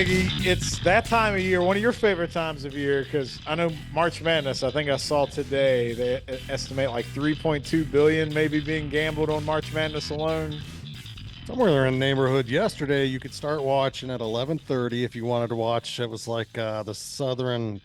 Biggie, it's that time of year, one of your favorite times of year, because I know March Madness, I think I saw today, they estimate like 3.2 billion maybe being gambled on March Madness alone. Somewhere in the neighborhood yesterday, you could start watching at 11:30 if you wanted to watch. It was like the Southern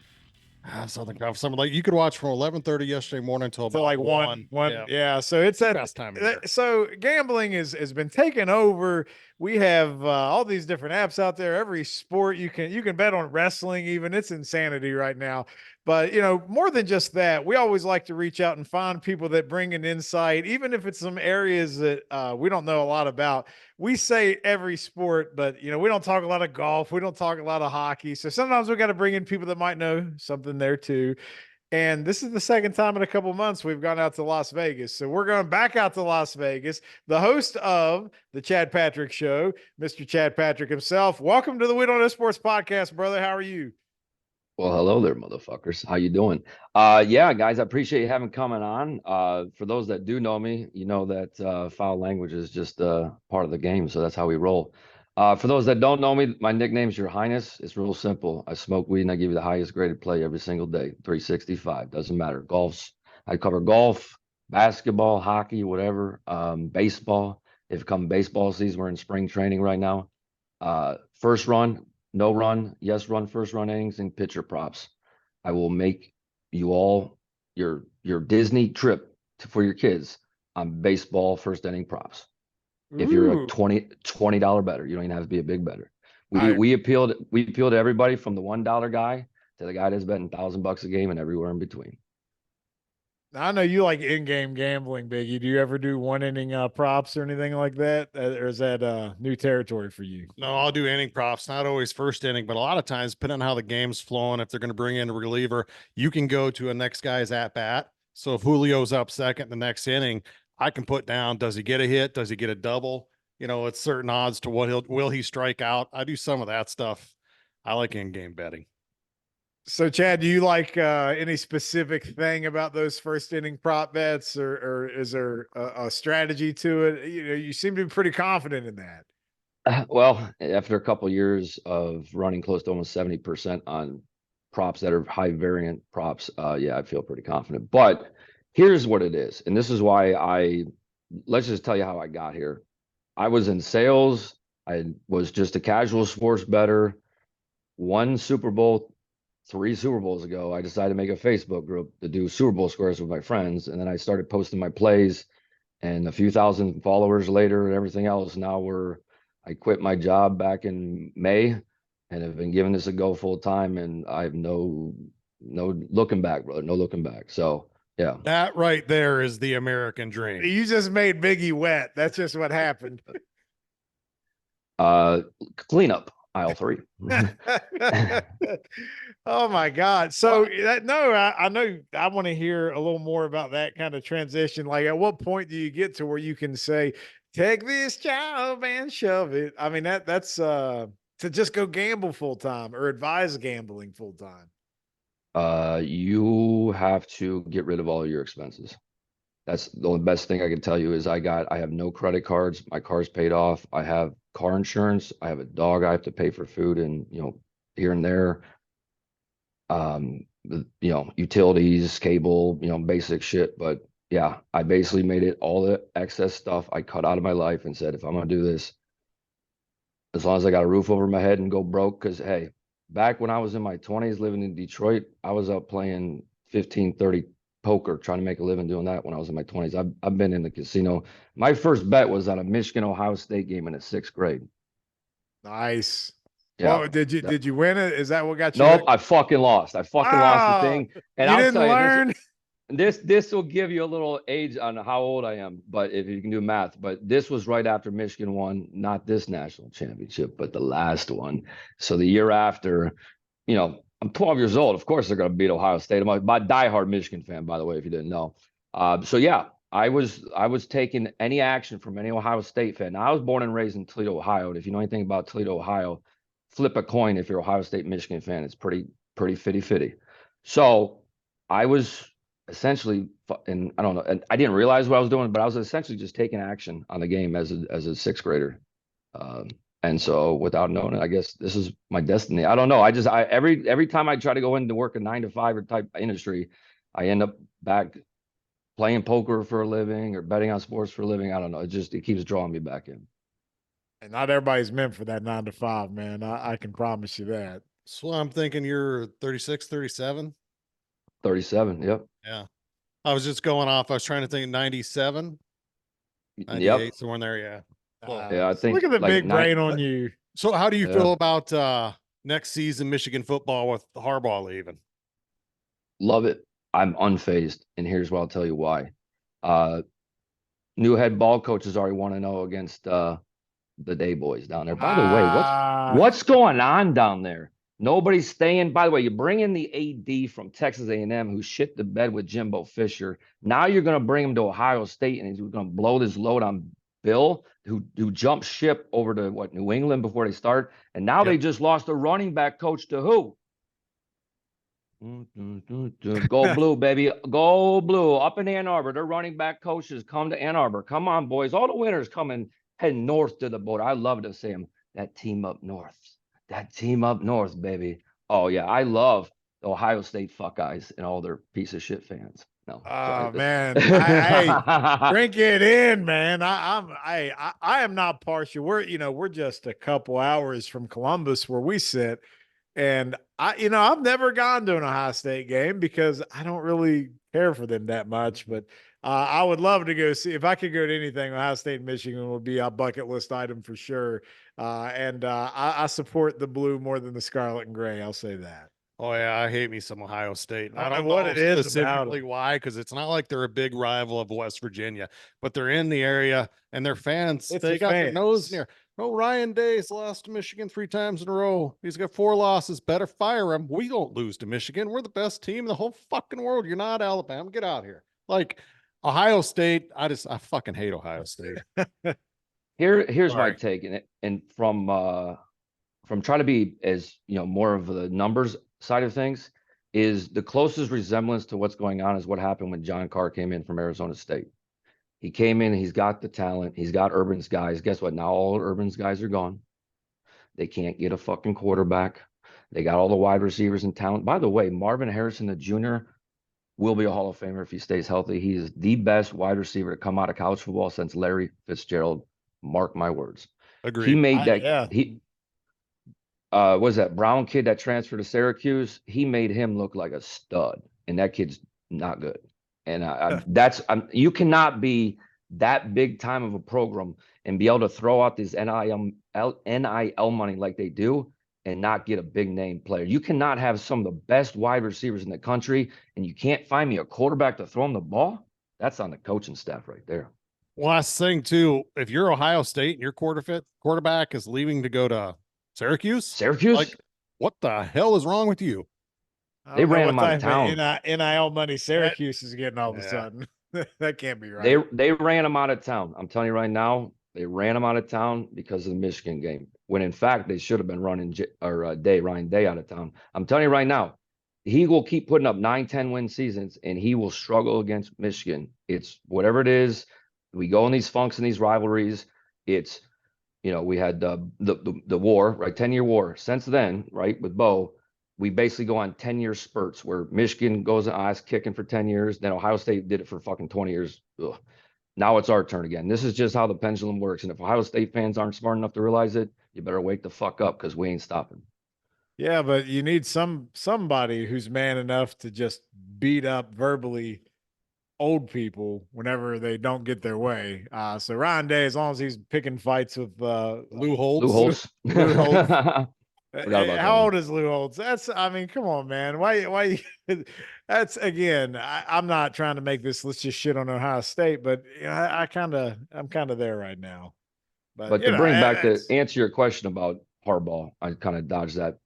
Conference. Something like you could watch from 11:30 yesterday morning until So about like one. one, Yeah, yeah. So it's at best time of year. so gambling has been taken over. We have all these different apps out there. Every sport you can bet on wrestling, even it's insanity right now. But more than just that, we always like to reach out and find people that bring an insight, even if it's some areas that we don't know a lot about. We say every sport, but we don't talk a lot of golf. We don't talk a lot of hockey. So sometimes we got to bring in people that might know something there too. And this is the second time in a couple months we've gone out to Las Vegas. So we're going back out to Las Vegas. The host of the Chad Patrick Show, Mr. Chad Patrick himself. Welcome to the We Don't Know Sports podcast, brother. How are you? Well, hello there, motherfuckers. How you doing? Yeah, guys, I appreciate you having coming on. For those that do know me, you know that foul language is just part of the game, so that's how we roll. For those that don't know me, my nickname's Your Highness. It's real simple. I smoke weed and I give you the highest graded play every single day, 365. Doesn't matter. I cover golf, basketball, hockey, whatever. Baseball. If it comes baseball season, we're in spring training right now. First run, no run, yes run, first run innings, and pitcher props. I will make you all your Disney trip for your kids on baseball first inning props. If you're a Ooh, $20 better, you don't even have to be a big better. We I we appealed we appeal to everybody from the $1 guy to the guy that's betting $1,000 a game and everywhere in between. I know you like in-game gambling, Biggie. Do you ever do one inning props or anything like that? Or is that new territory for you? No, I'll do inning props. Not always first inning, but a lot of times, depending on how the game's flowing, if they're going to bring in a reliever, you can go to a next guy's at bat. So if Julio's up second the next inning, I can put down, does he get a hit? Does he get a double? It's certain odds to what will he strike out? I do some of that stuff. I like in-game betting. So, Chad, do you like any specific thing about those first inning prop bets, or is there a strategy to it? You seem to be pretty confident in that. Well, after a couple of years of running close to almost 70% on props that are high variant props, yeah, I feel pretty confident. But here's what it is, and this is why let's just tell you how I got here. I was in sales. I was just a casual sports bettor. One Super Bowl, 3 Super Bowls ago, I decided to make a Facebook group to do Super Bowl squares with my friends, and then I started posting my plays. And a few thousand followers later, and everything else. I quit my job back in May, and have been giving this a go full time. And I have no looking back, brother. No looking back. So yeah. That right there is the American dream. You just made Biggie wet. That's just what happened. Cleanup aisle 3. Oh my God. So I know I want to hear a little more about that kind of transition. Like, at what point do you get to where you can say, take this job and shove it? I mean, that's to just go gamble full time or advise gambling full time. You have to get rid of all your expenses. That's the only best thing I can tell you is I have no credit cards. My car's paid off. I have car insurance. I have a dog. I have to pay for food and, here and there. Utilities, cable, basic shit. But yeah, I basically made it all the excess stuff I cut out of my life and said, if I'm going to do this, as long as I got a roof over my head and go broke. Cause hey, back when I was in my 20s living in Detroit, I was up playing 15, 30 poker, trying to make a living doing that when I was in my 20s. I've been in the casino. My first bet was on a Michigan Ohio State game in the 6th grade. Nice. Yeah. Well, did you win it? Is that what got you? Nope, I fucking lost. I fucking lost the thing. And you I'll didn't tell you learn. this will give you a little age on how old I am, but if you can do math. But this was right after Michigan won, not this national championship, but the last one. So the year after, I'm 12 years old. Of course they're going to beat Ohio State. I'm a diehard Michigan fan, by the way, if you didn't know. So yeah, I was taking any action from any Ohio State fan. Now, I was born and raised in Toledo, Ohio. And if you know anything about Toledo, Ohio, flip a coin if you're Ohio State, Michigan fan. It's pretty fitty. So I was essentially, and I don't know, and I didn't realize what I was doing, but I was essentially just taking action on the game as a 6th grader. And so without knowing it, I guess this is my destiny. I don't know. Every time I try to go into work a 9 to 5 or type industry, I end up back playing poker for a living or betting on sports for a living. I don't know. It keeps drawing me back in. And not everybody's meant for that 9 to 5, man. I can promise you that. So I'm thinking you're 36, 37. 37. Yep. Yeah. I was just going off. I was trying to think 97, Yep. 98, somewhere in there. Yeah. Well, Yeah, I think Look at the like big brain on you. so how do you Yeah. feel about next season Michigan football with Harbaugh leaving? Love it. I'm unfazed, and here's what I'll tell you why. New head ball coaches already want to know against the Day Boys down there. By the way, what's going on down there? Nobody's staying. By the way, you bring in the AD from Texas A&M who shit the bed with Jimbo Fisher. Now you're going to bring him to Ohio State, and he's going to blow this load on Bill, who jumped ship over to New England before they start, and now they just lost a running back coach to who? Go blue, baby. Go blue. Up in Ann Arbor. Their running back coaches come to Ann Arbor. Come on, boys. All the winners coming heading north to the border. I love to see them. That team up north. That team up north, baby. Oh, yeah. I love the Ohio State Fuckeyes and all their piece of shit fans. No. Oh man. Hey, drink it in, man. I am not partial. We're just a couple hours from Columbus where we sit. And I've never gone to an Ohio State game because I don't really care for them that much. But I would love to go see if I could go to anything. Ohio State, Michigan would be a bucket list item for sure. I support the blue more than the scarlet and gray. I'll say that. Oh yeah, I hate me some Ohio State. I don't know what it is specifically about why, because it's not like they're a big rival of West Virginia, but they're in the area and their fans. It's they the got their nose fans. near. Oh, Ryan Day's lost to Michigan 3 times in a row. He's got 4 losses. Better fire him. We don't lose to Michigan. We're the best team in the whole fucking world. You're not Alabama. Get out of here. Like Ohio State, I fucking hate Ohio State. Here's my Sorry. take, and from trying to be as more of the numbers side of things, is the closest resemblance to what's going on is what happened when John Carr came in from Arizona State. He came in, he's got the talent, he's got Urban's guys. Guess what? Now all Urban's guys are gone. They can't get a fucking quarterback. They got all the wide receivers and talent. By the way, Marvin Harrison, the junior, will be a Hall of Famer if he stays healthy. He is the best wide receiver to come out of college football since Larry Fitzgerald. Mark my words. Agreed. He made that. Yeah. He was that Brown kid that transferred to Syracuse. He made him look like a stud, and that kid's not good. And you cannot be that big time of a program and be able to throw out this NIL money like they do and not get a big name player. You cannot have some of the best wide receivers in the country and you can't find me a quarterback to throw him the ball. That's on the coaching staff right there. Well, that's the thing too. If you're Ohio State and your quarterback is leaving to go to Syracuse, like what the hell is wrong with you? They ran him out of town. NIL money Syracuse is getting all of a sudden. That can't be right. They ran him out of town. I'm telling you right now, they ran him out of town because of the Michigan game. When in fact they should have been running Ryan Day out of town. I'm telling you right now, he will keep putting up 9-10 win seasons and he will struggle against Michigan. It's whatever it is. We go in these funks and these rivalries. It's we had the war, right? 10-year war. Since then, right, with Bo, we basically go on 10-year spurts where Michigan goes ass kicking for 10 years. Then Ohio State did it for fucking 20 years. Ugh. Now it's our turn again. This is just how the pendulum works. And if Ohio State fans aren't smart enough to realize it, you better wake the fuck up because we ain't stopping. Yeah, but you need somebody who's man enough to just beat up verbally old people whenever they don't get their way. So Ryan Day, as long as he's picking fights with Lou Holtz. Lou Holtz. How old him. is Lou Holtz? Come on, man. Why that's again, I'm not trying to make this, let's just shit on Ohio State, but I'm kind of there right now. But to bring back to answer your question about Harbaugh, I kind of dodged that.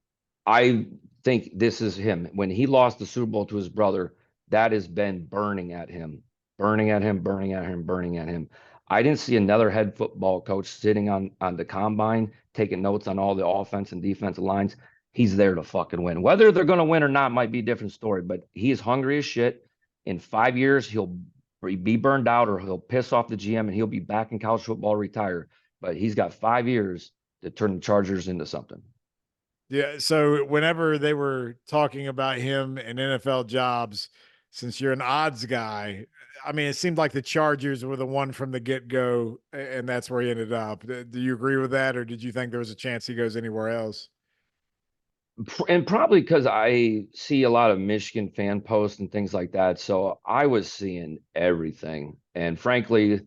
I think this is him. When he lost the Super Bowl to his brother, that has been burning at him. I didn't see another head football coach sitting on the combine, taking notes on all the offense and defensive lines. He's there to fucking win. Whether they're going to win or not might be a different story, but he is hungry as shit. In 5 years, he'll be burned out or he'll piss off the GM and he'll be back in college football, retire. But he's got 5 years to turn the Chargers into something. Yeah. So whenever they were talking about him and NFL jobs, since you're an odds guy, I mean, it seemed like the Chargers were the one from the get go, and that's where he ended up. Do you agree with that, or did you think there was a chance he goes anywhere else? And probably because I see a lot of Michigan fan posts and things like that. So I was seeing everything. And frankly,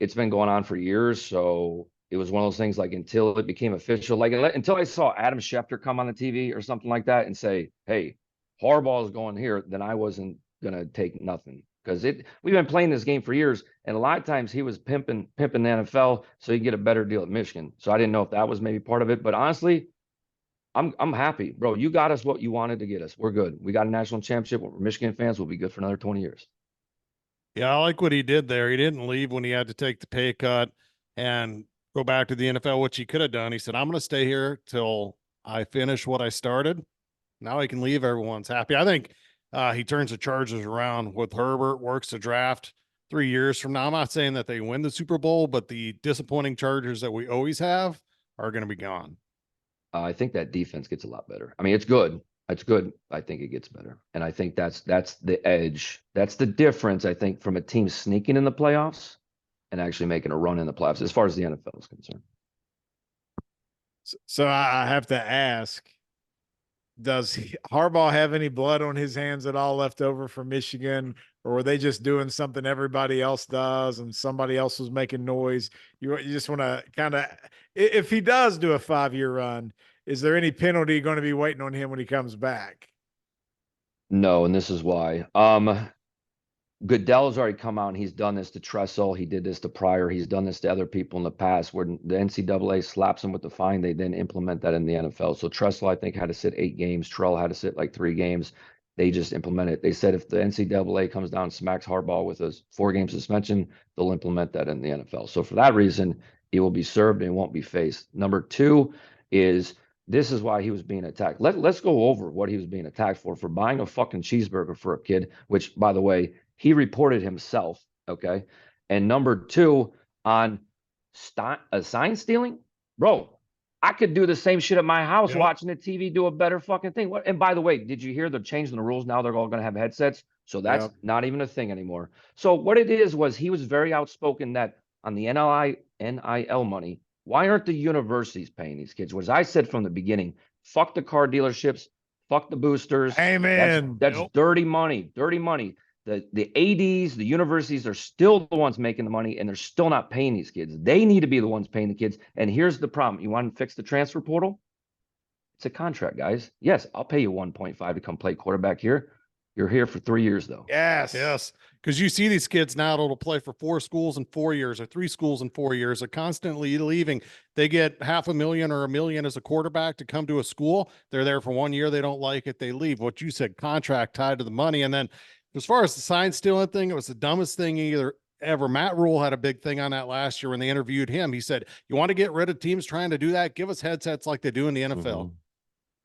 it's been going on for years. So it was one of those things like until it became official, like until I saw Adam Schefter come on the TV or something like that and say, hey, Harbaugh is going here, then I wasn't going to take nothing. Because we've been playing this game for years. And a lot of times he was pimping the NFL so he could get a better deal at Michigan. So I didn't know if that was maybe part of it. But honestly, I'm happy, bro. You got us what you wanted to get us. We're good. We got a national championship. We're Michigan fans. We'll be good for another 20 years. Yeah, I like what he did there. He didn't leave when he had to take the pay cut and go back to the NFL, which he could have done. He said, I'm going to stay here till I finish what I started. Now I can leave. Everyone's happy. I think he turns the Chargers around with Herbert, works the draft 3 years from now. I'm not saying that they win the Super Bowl, but the disappointing Chargers that we always have are going to be gone. I think that defense gets a lot better. I mean, it's good. It's good. I think it gets better. And I think that's the edge. That's the difference, I think, from a team sneaking in the playoffs and actually making a run in the playoffs as far as the NFL is concerned. So I have to ask, does Harbaugh have any blood on his hands at all left over from Michigan, or were they just doing something everybody else does and somebody else was making noise? You just want to kind of, if he does do a 5-year run, is there any penalty going to be waiting on him when he comes back? No, and this is why. Goodell's already come out and he's done this to Tressel. He did this to Pryor. He's done this to other people in the past where the NCAA slaps him with the fine. They then implement that in the NFL. So Tressel, I think, had to sit 8 games. Terrell had to sit like 3 games. They just implement it. They said if the NCAA comes down and smacks Harbaugh with a 4-game suspension, they'll implement that in the NFL. So for that reason, he will be served and won't be faced. Number 2 is this is why he was being attacked. Let's go over what he was being attacked for buying a fucking cheeseburger for a kid, which, by the way, he reported himself, okay? And number 2, on sign stealing, bro, I could do the same shit at my house watching the TV, do a better fucking thing. And by the way, did you hear they're changing the rules now? They're all going to have headsets. So that's not even a thing anymore. So what it is was he was very outspoken that on the NIL money, why aren't the universities paying these kids? Which I said from the beginning, fuck the car dealerships, fuck the boosters. Amen. That's dirty money, dirty money. The ADs, the universities are still the ones making the money, and they're still not paying these kids. They need to be the ones paying the kids. And here's the problem. You want to fix the transfer portal? It's a contract, guys. Yes, I'll pay you 1.5 to come play quarterback here. You're here for 3 years, though. Yes. Because you see these kids now that'll play for 4 schools in 4 years or 3 schools in 4 years. They're constantly leaving. They get $500,000 or $1 million as a quarterback to come to a school. They're there for 1 year. They don't like it. They leave. What you said, contract tied to the money. And then as far as the sign stealing thing, it was the dumbest thing ever. Matt Rule had a big thing on that last year when they interviewed him. He said, you want to get rid of teams trying to do that? Give us headsets like they do in the NFL. Mm-hmm.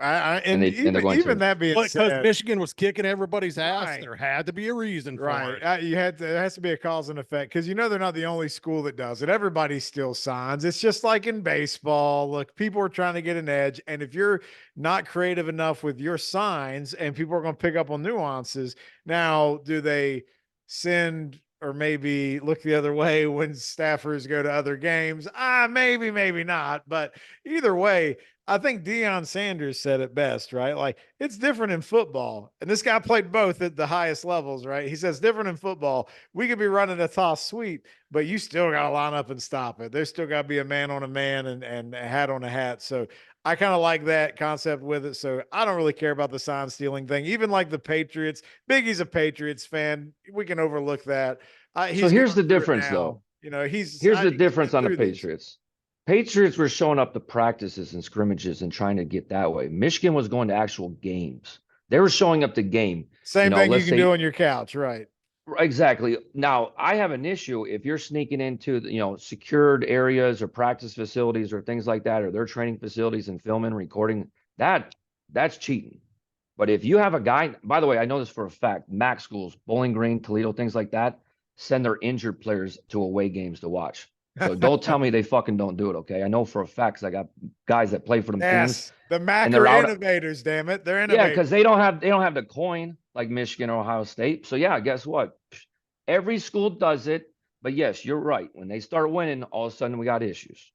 Even that being said, because Michigan was kicking everybody's ass, there had to be a reason for it. There has to be a cause and effect, because they're not the only school that does it. Everybody still signs. It's just like in baseball. Look, people are trying to get an edge, and if you're not creative enough with your signs, and people are going to pick up on nuances, now do they send or maybe look the other way when staffers go to other games? Maybe not. But either way, I think Deion Sanders said it best, right? Like, it's different in football. And this guy played both at the highest levels, right? He says different in football. We could be running a toss sweep, but you still got to line up and stop it. There's still got to be a man on a man and a hat on a hat. So I kind of like that concept with it. So I don't really care about the sign stealing thing. Even like the Patriots, Biggie's a Patriots fan. We can overlook that. So here's the difference, though. Here's the difference on the Patriots. Patriots were showing up to practices and scrimmages and trying to get that way. Michigan was going to actual games. They were showing up to game. Same thing you can do on your couch, right? Exactly. Now, I have an issue if you're sneaking into secured areas or practice facilities or things like that, or their training facilities and filming, recording. That's cheating. But if you have a guy, by the way, I know this for a fact, MAC schools, Bowling Green, Toledo, things like that, send their injured players to away games to watch. So don't tell me they fucking don't do it. Okay. I know for a fact 'cause I got guys that play for them teams Yes, the Mac and are they're out. innovators, damn it. They're Yeah. innovators. Cause they don't have the coin like Michigan or Ohio State. So yeah, guess what? Every school does it. But yes, you're right. When they start winning, all of a sudden we got issues.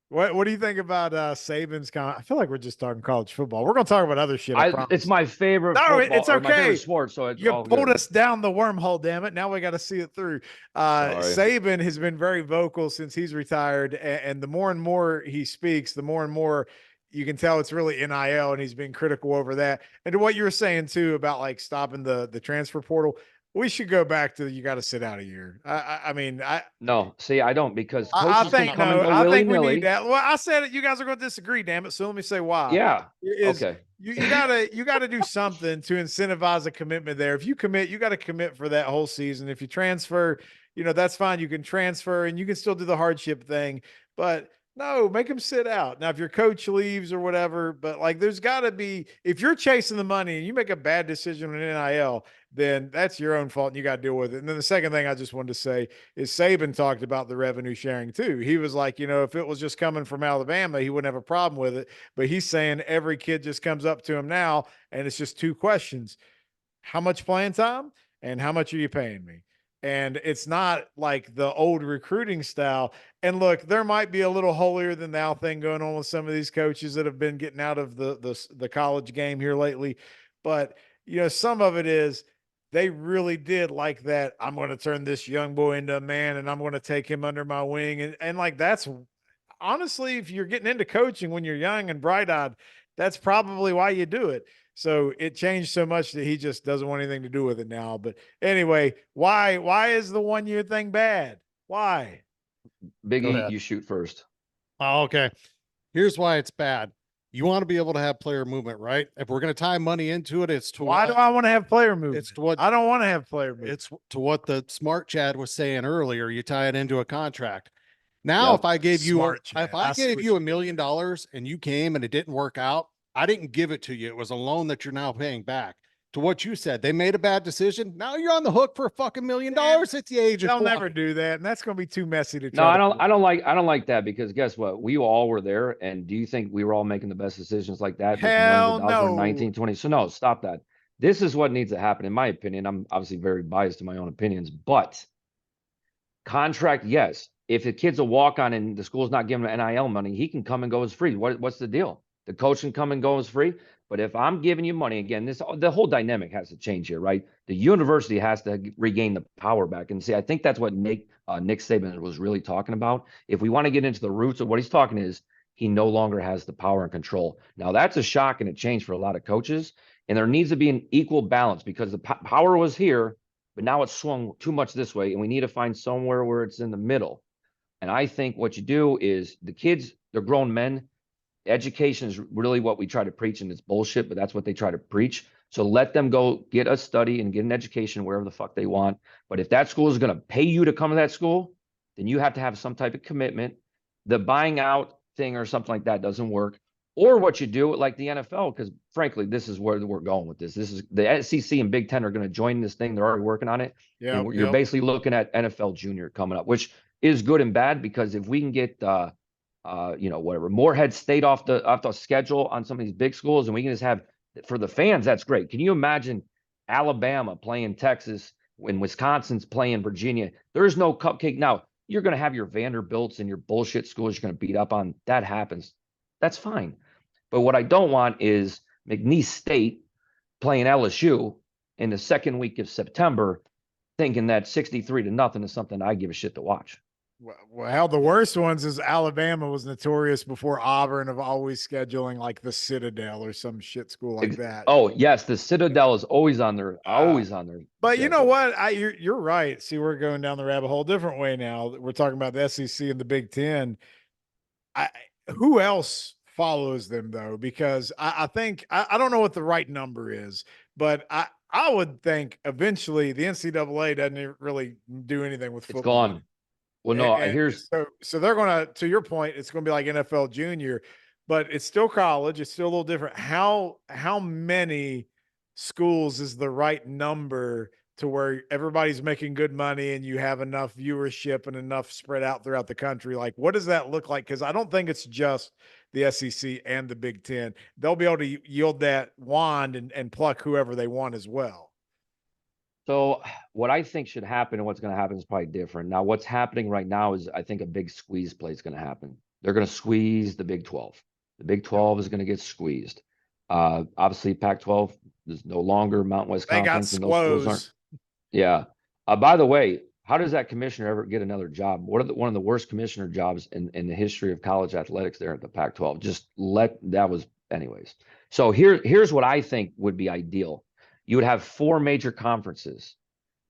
What do you think about Saban's comment? I feel like we're just talking college football. We're gonna talk about other shit, I It's promise. my favorite No, football it's or my favorite okay. sport. So it's You all pulled good. us down the wormhole, damn it. Now we got to see it through. Sorry. Saban has been very vocal since he's retired, and the more and more he speaks, the more and more you can tell it's really NIL, and he's been critical over that. And to what you were saying too about like stopping the transfer portal, we should go back to you got to sit out a year. I mean, No, see, I don't because I coaches can think come and no. go I willy think we need nilly. that. Well, I said it. You guys are going to disagree. Damn it. So let me say why. Yeah. Is Okay. you gotta do something to incentivize a commitment there. If you commit, you got to commit for that whole season. If you transfer, that's fine. You can transfer and you can still do the hardship thing. But no, make them sit out. Now, if your coach leaves or whatever, but like there's got to be, if you're chasing the money and you make a bad decision in NIL, then that's your own fault and you got to deal with it. And then the second thing I just wanted to say is Saban talked about the revenue sharing too. He was like, if it was just coming from Alabama, he wouldn't have a problem with it. But he's saying every kid just comes up to him now and it's just two questions: how much playing time and how much are you paying me? And it's not like the old recruiting style. And look, there might be a little holier than thou thing going on with some of these coaches that have been getting out of the college game here lately. But some of it is they really did like that. I'm going to turn this young boy into a man and I'm going to take him under my wing. And like that's honestly, if you're getting into coaching when you're young and bright eyed, that's probably why you do it. So it changed so much that he just doesn't want anything to do with it now. But anyway, why is the 1 year thing bad? Why? Go Biggie, ahead. you shoot first. Oh, okay. Here's why it's bad. You want to be able to have player movement, right? If we're going to tie money into it, it's to Why do I want to have player movement? It's to what I don't want to have player movement. It's to what the smart Chad was saying earlier. You tie it into a contract. Now, Yep. if I gave you Smart Chad. if I gave you $1 million and you came and it didn't work out, I didn't give it to you. It was a loan that you're now paying back. To what you said, they made a bad decision. Now you're on the hook for a fucking $1 million at the age of They'll 20. never do that, and that's going to be too messy to No, try. I don't like that because guess what? We all were there. And do you think we were all making the best decisions like that? Making millions Hell of dollars when no. 19, 20. So no, stop that. This is what needs to happen, in my opinion. I'm obviously very biased to my own opinions, but contract, yes. If the kid's a walk on and the school's not giving him NIL money, he can come and go as free. What's the deal? The coach can come and go as free. But if I'm giving you money again, the whole dynamic has to change here, right? The university has to regain the power back. And see, I think that's what Nick Saban was really talking about. If we want to get into the roots of what he's talking is, he no longer has the power and control. Now that's a shock and a change for a lot of coaches. And there needs to be an equal balance because the power was here, but now it's swung too much this way. And we need to find somewhere where it's in the middle. And I think what you do is the kids, they're grown men. Education is really what we try to preach, and it's bullshit, but that's what they try to preach. So let them go get a study and get an education wherever the fuck they want. But if that school is going to pay you to come to that school, then you have to have some type of commitment. The buying out thing or something like that doesn't work. Or what you do, like the NFL, because frankly, this is where we're going with this. This is the SEC and Big Ten are going to join this thing. They're already working on it. Yeah, and you're basically looking at NFL Junior coming up, which is good and bad because if we can get whatever Moorhead State off the schedule on some of these big schools, and we can just have for the fans, that's great. Can you imagine Alabama playing Texas when Wisconsin's playing Virginia? There's no cupcake. Now you're going to have your Vanderbilts and your bullshit schools you're going to beat up on. That happens. That's fine. But what I don't want is McNeese State playing LSU in the second week of September, thinking that 63-0 is something I give a shit to watch. Well, the worst ones is Alabama was notorious before Auburn of always scheduling like the Citadel or some shit school like that. Oh yes, the Citadel is always on there, always on there. But you know what? You're right. See, we're going down the rabbit hole different way now. We're talking about the SEC and the Big Ten. Who else follows them though? Because I think I don't know what the right number is, but I would think eventually the NCAA doesn't really do anything with football. It's gone. Well, no, here's so they're gonna, to your point, it's gonna be like NFL junior, but it's still college, it's still a little different. How many schools is the right number to where everybody's making good money and you have enough viewership and enough spread out throughout the country? Like, what does that look like? Because I don't think it's just the SEC and the Big Ten. They'll be able to yield that wand and pluck whoever they want as well. So what I think should happen and what's going to happen is probably different. Now, what's happening right now is I think a big squeeze play is going to happen. They're going to squeeze the Big 12. The Big 12 is going to get squeezed. Obviously, Pac-12 is no longer Mountain West They got Conference, and those schools aren't. squoze. Yeah. By the way, how does that commissioner ever get another job? What are one of the worst commissioner jobs in the history of college athletics there at the Pac-12? Anyways. So here's what I think would be ideal. You would have 4 major conferences.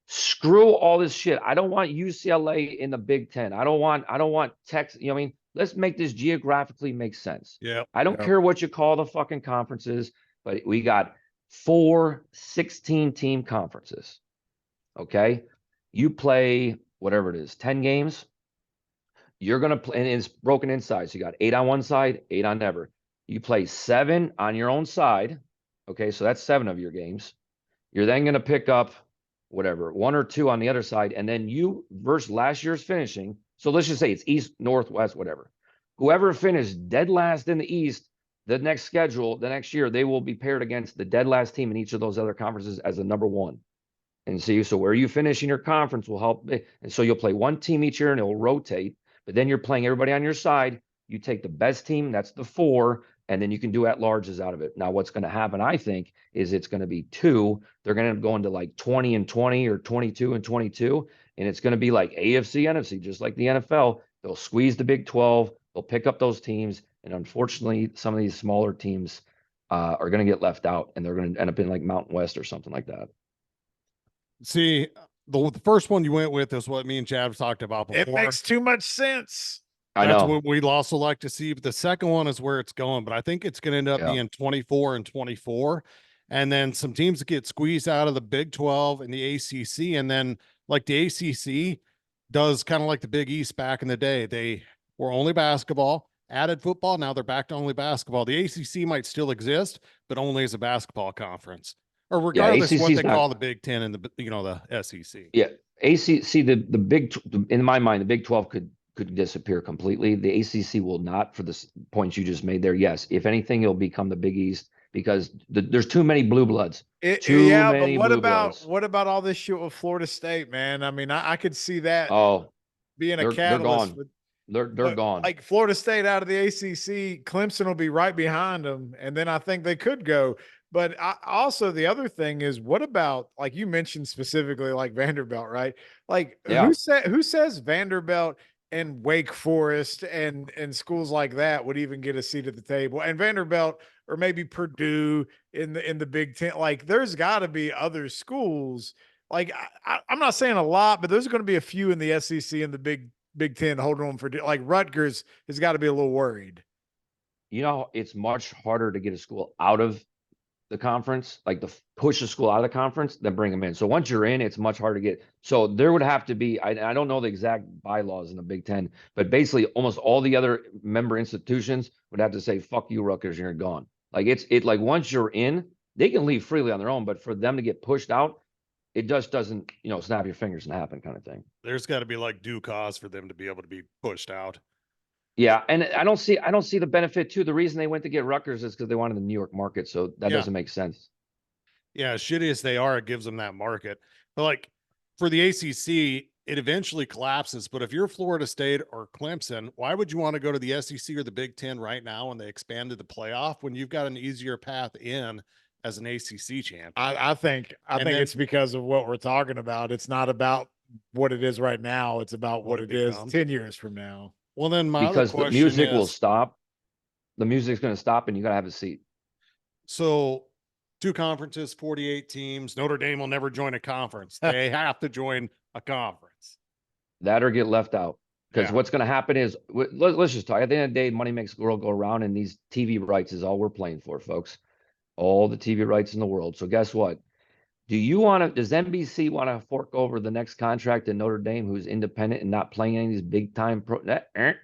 Screw all this shit. I don't want UCLA in the Big Ten. I don't want Texas. You know what I mean? Let's make this geographically make sense. Yeah. I don't care what you call the fucking conferences, but we got 4 16-team conferences. Okay. You play whatever it is, 10 games. You're going to play, and it's broken inside. So you got 8 on one side, 8 on never. You play 7 on your own side. Okay. So that's 7 of your games. You're then going to pick up whatever, 1 or 2 on the other side. And then you versus last year's finishing. So let's just say it's East, North, West, whatever. Whoever finished dead last in the East, the next year, they will be paired against the dead last team in each of those other conferences as a number 1. And see, so where you finish in your conference will help. And so you'll play one team each year and it'll rotate, but then you're playing everybody on your side. You take the best team, that's the 4, and then you can do at-larges out of it. Now, what's going to happen, I think, is it's going to be 2. They're going to go into like 20-20 or 22-22, and it's going to be like AFC, NFC, just like the NFL. They'll squeeze the Big 12. They'll pick up those teams, and unfortunately, some of these smaller teams are going to get left out, and they're going to end up in like Mountain West or something like that. See, the first one you went with is what me and Chad have talked about before. It makes too much sense. That's I know. what we'd also like to see. But the second one is where it's going. But I think it's going to end up being 24 and 24. And then some teams that get squeezed out of the Big 12 and the ACC. And then like the ACC does kind of like the Big East back in the day. They were only basketball, added football. Now they're back to only basketball. The ACC might still exist, but only as a basketball conference. Or regardless what they call the Big 10 and the SEC. Yeah. ACC, in my mind, the Big 12 could disappear completely. The ACC will not, for the points you just made there. Yes, if anything, it'll become the Big East because there's too many blue bloods. But what about all this shit with Florida State, man? I mean, I could see that being a catalyst. They're gone. Like Florida State out of the ACC, Clemson will be right behind them, and then I think they could go. But also the other thing is, what about, like you mentioned specifically, like Vanderbilt, right? Like who says Vanderbilt and Wake Forest and schools like that would even get a seat at the table? And Vanderbilt or maybe Purdue in the Big Ten, like there's got to be other schools. Like I'm not saying a lot, but there's going to be a few in the SEC and the Big Ten holding on for, like Rutgers has got to be a little worried. You know, it's much harder to get a school out of the conference, like to push a school out of the conference, than bring them in. So once you're in, it's much harder to get. So there would have to be, I don't know the exact bylaws in the Big Ten, but basically almost all the other member institutions would have to say, fuck you, Rutgers, you're gone. Like like once you're in, they can leave freely on their own, but for them to get pushed out, it just doesn't, snap your fingers and happen kind of thing. There's got to be like due cause for them to be able to be pushed out. Yeah, and I don't see the benefit too. The reason they went to get Rutgers is because they wanted the New York market, so that doesn't make sense. Yeah, as shitty as they are, it gives them that market. But like for the ACC, it eventually collapses. But if you're Florida State or Clemson, why would you want to go to the SEC or the Big Ten right now when they expanded the playoff when you've got an easier path in as an ACC champion? I think it's because of what we're talking about. It's not about what it is right now. It's about what it is 10 years from now. Well, then because the music will stop. The music's going to stop and you got to have a seat. So 2 conferences, 48 teams. Notre Dame will never join a conference. They have to join a conference. That or get left out. Because what's going to happen is, let's just talk. At the end of the day, money makes the world go around, and these TV rights is all we're playing for, folks. All the TV rights in the world. So guess what? Does NBC want to fork over the next contract to Notre Dame, who's independent and not playing any of these big time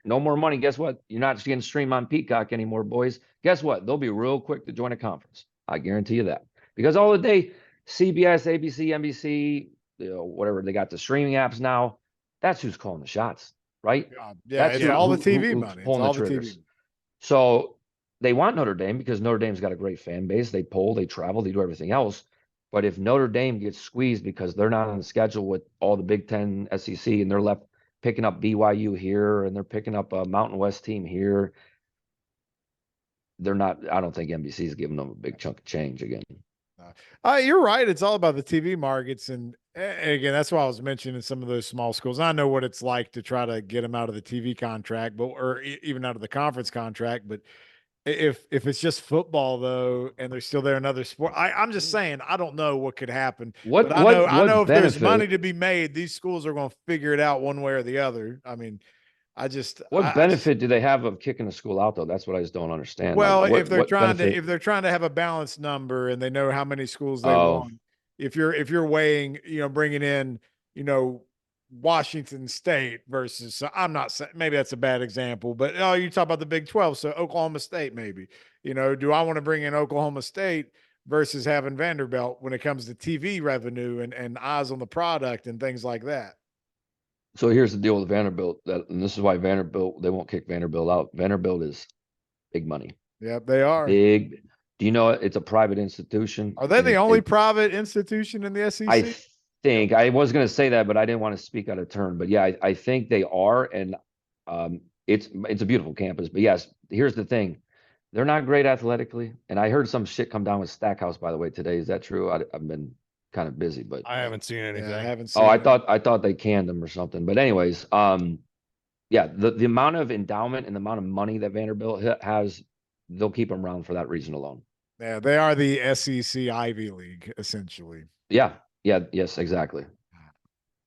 no more money? Guess what? You're not getting streamed on Peacock anymore, boys. Guess what? They'll be real quick to join a conference. I guarantee you that. Because all the day, CBS, ABC, NBC, whatever they got the streaming apps now. That's who's calling the shots, right? Yeah, That's it's all the TV who's money. It's pulling the all the TV. triggers. So they want Notre Dame because Notre Dame's got a great fan base. They poll, they travel, they do everything else. But if Notre Dame gets squeezed because they're not on the schedule with all the Big Ten, SEC, and they're left picking up BYU here and they're picking up a Mountain West team here, they're not. I don't think NBC is giving them a big chunk of change again. You're right. It's all about the TV markets. And again, that's why I was mentioning some of those small schools. I know what it's like to try to get them out of the TV contract, but or even out of the conference contract. But if it's just football though, and they're still there in other sport, I'm just saying I don't know what could happen. What But I know if there's benefit? money to be made, these schools are going to figure it out one way or the other. I mean, What benefit do they have of kicking a school out though? That's what I just don't understand. Well, Like, if they're what trying benefit? to have a balanced number and they know how many schools they Oh, want, if you're weighing, bringing in, Washington State versus, so I'm not saying, maybe that's a bad example, but you talk about the Big 12, so Oklahoma State maybe, do I want to bring in Oklahoma State versus having Vanderbilt when it comes to TV revenue and eyes on the product and things like that? so here's the deal with Vanderbilt. And this is why Vanderbilt, they won't kick Vanderbilt out. Vanderbilt is big money. Yeah, they are. Big. Do you know it's a private institution? Are they the only private institution in the SEC? I think I was going to say that, but I didn't want to speak out of turn. But yeah, I think they are, and it's a beautiful campus. But yes, here's the thing: they're not great athletically. And I heard some shit come down with Stackhouse, by the way, today. Is that true? I've been kind of busy, but I haven't seen anything. I haven't seen. Oh, I thought they canned them or something. But anyways, yeah, the amount of endowment and the amount of money that Vanderbilt has, they'll keep them around for that reason alone. Yeah, they are the SEC Ivy League, essentially. Yeah, yes, exactly.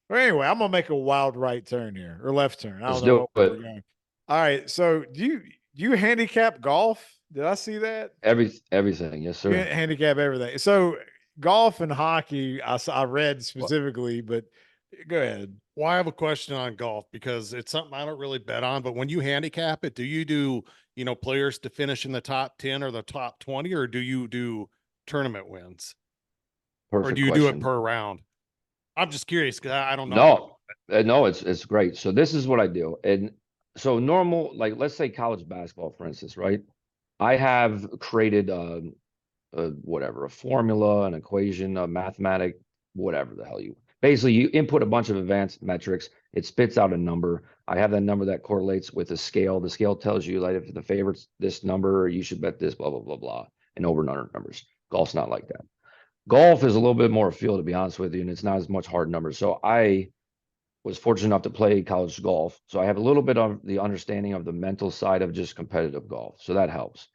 Well, anyway, I'm gonna make a wild right turn here or left turn. I Let's don't know do where it. we're going. All right, so do you handicap golf? Did I see that? Everything, yes, You sir. handicap everything. So golf and hockey, I read specifically, but go ahead. Well, I have a question on golf because it's something I don't really bet on. But when you handicap it, do you do, players to finish in the top 10 or the top 20, or do you do tournament wins? Perfect Or do you question. do it per round? I'm just curious because I don't know. No, it's great. So this is what I do. And so normal, like let's say college basketball, for instance, right? I have created whatever, a formula, an equation, a mathematic, whatever the hell basically you input a bunch of advanced metrics, it spits out a number. I have that number that correlates with a scale. The scale tells you like if the favorite's this number, you should bet this, blah, blah, blah, blah, and over and under numbers. Golf's not like that. Golf is a little bit more a feel, to be honest with you, and it's not as much hard numbers. So I was fortunate enough to play college golf. So I have a little bit of the understanding of the mental side of just competitive golf. So that helps.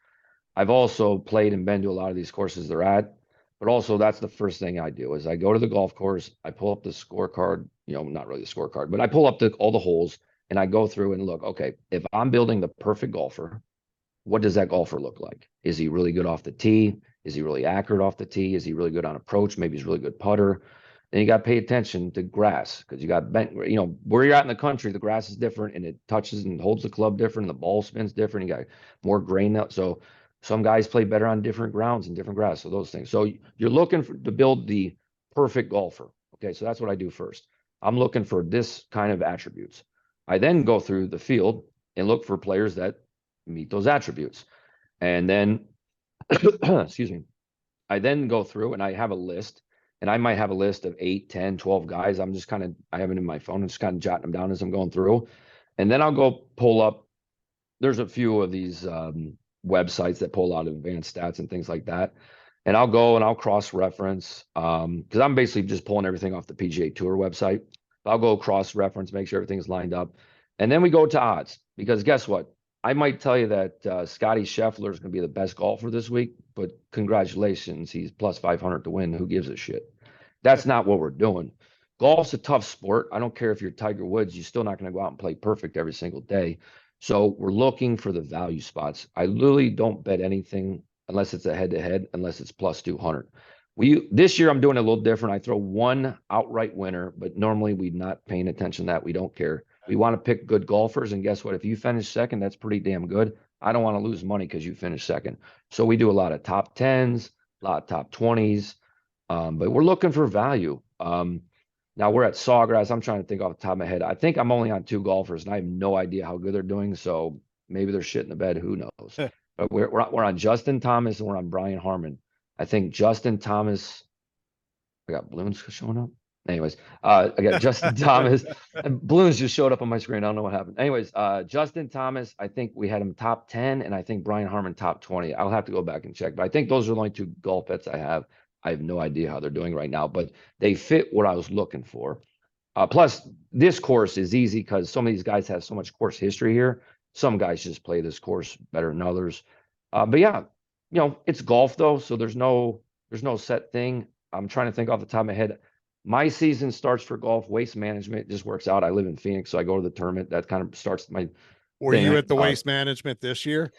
I've also played and been to a lot of these courses they're at, but also that's the first thing I do is I go to the golf course, I pull up the scorecard, not really the scorecard, but I pull up all the holes and I go through and look, okay, if I'm building the perfect golfer, what does that golfer look like? Is he really good off the tee? Is he really accurate off the tee? Is he really good on approach? Maybe he's really good putter. Then you got to pay attention to grass because you got bent, where you're at in the country, the grass is different and it touches and holds the club different. And the ball spins different. You got more grain out. So some guys play better on different grounds and different grass. So those things. So you're looking to build the perfect golfer. Okay. So that's what I do first. I'm looking for this kind of attributes. I then go through the field and look for players that meet those attributes. And then, excuse me, I then go through and I have a list, and I might have a list of 8, 10, 12 guys. I'm just I have it in my phone and just kind of jotting them down as I'm going through. And then I'll go pull up. There's a few of these websites that pull out advanced stats and things like that. And I'll go and I'll cross-reference because I'm basically just pulling everything off the PGA Tour website. I'll go cross-reference, make sure everything's lined up. And then we go to odds because guess what? I might tell you that Scotty Scheffler is going to be the best golfer this week, but congratulations, he's plus 500 to win. Who gives a shit? That's not what we're doing. Golf's a tough sport. I don't care if you're Tiger Woods, you're still not going to go out and play perfect every single day. So we're looking for the value spots. I literally don't bet anything unless it's a head-to-head, unless it's plus 200. This year I'm doing it a little different. I throw one outright winner, but normally we're not paying attention to that. We don't care. We want to pick good golfers, and guess what? If you finish second, that's pretty damn good. I don't want to lose money because you finished second. So we do a lot of top 10s, a lot of top 20s, but we're looking for value. Now we're at Sawgrass. I'm trying to think off the top of my head. I think I'm only on 2 golfers, and I have no idea how good they're doing. So maybe they're shit in the bed. Who knows? But we're on Justin Thomas and we're on Brian Harmon. I think Justin Thomas. I got balloons showing up. Anyways, I got Justin Thomas. And balloons just showed up on my screen. I don't know what happened. Anyways, Justin Thomas, I think we had him top 10, and I think Brian Harmon top 20. I'll have to go back and check, but I think those are the only 2 golf bets I have. I have no idea how they're doing right now, but they fit what I was looking for. Plus, this course is easy because some of these guys have so much course history here. Some guys just play this course better than others. But yeah, it's golf though, so there's no set thing. I'm trying to think off the top of my head. My season starts for golf. Waste management just works out. I live in Phoenix, so I go to the tournament. That kind of starts my Were thing. you at the waste management this year?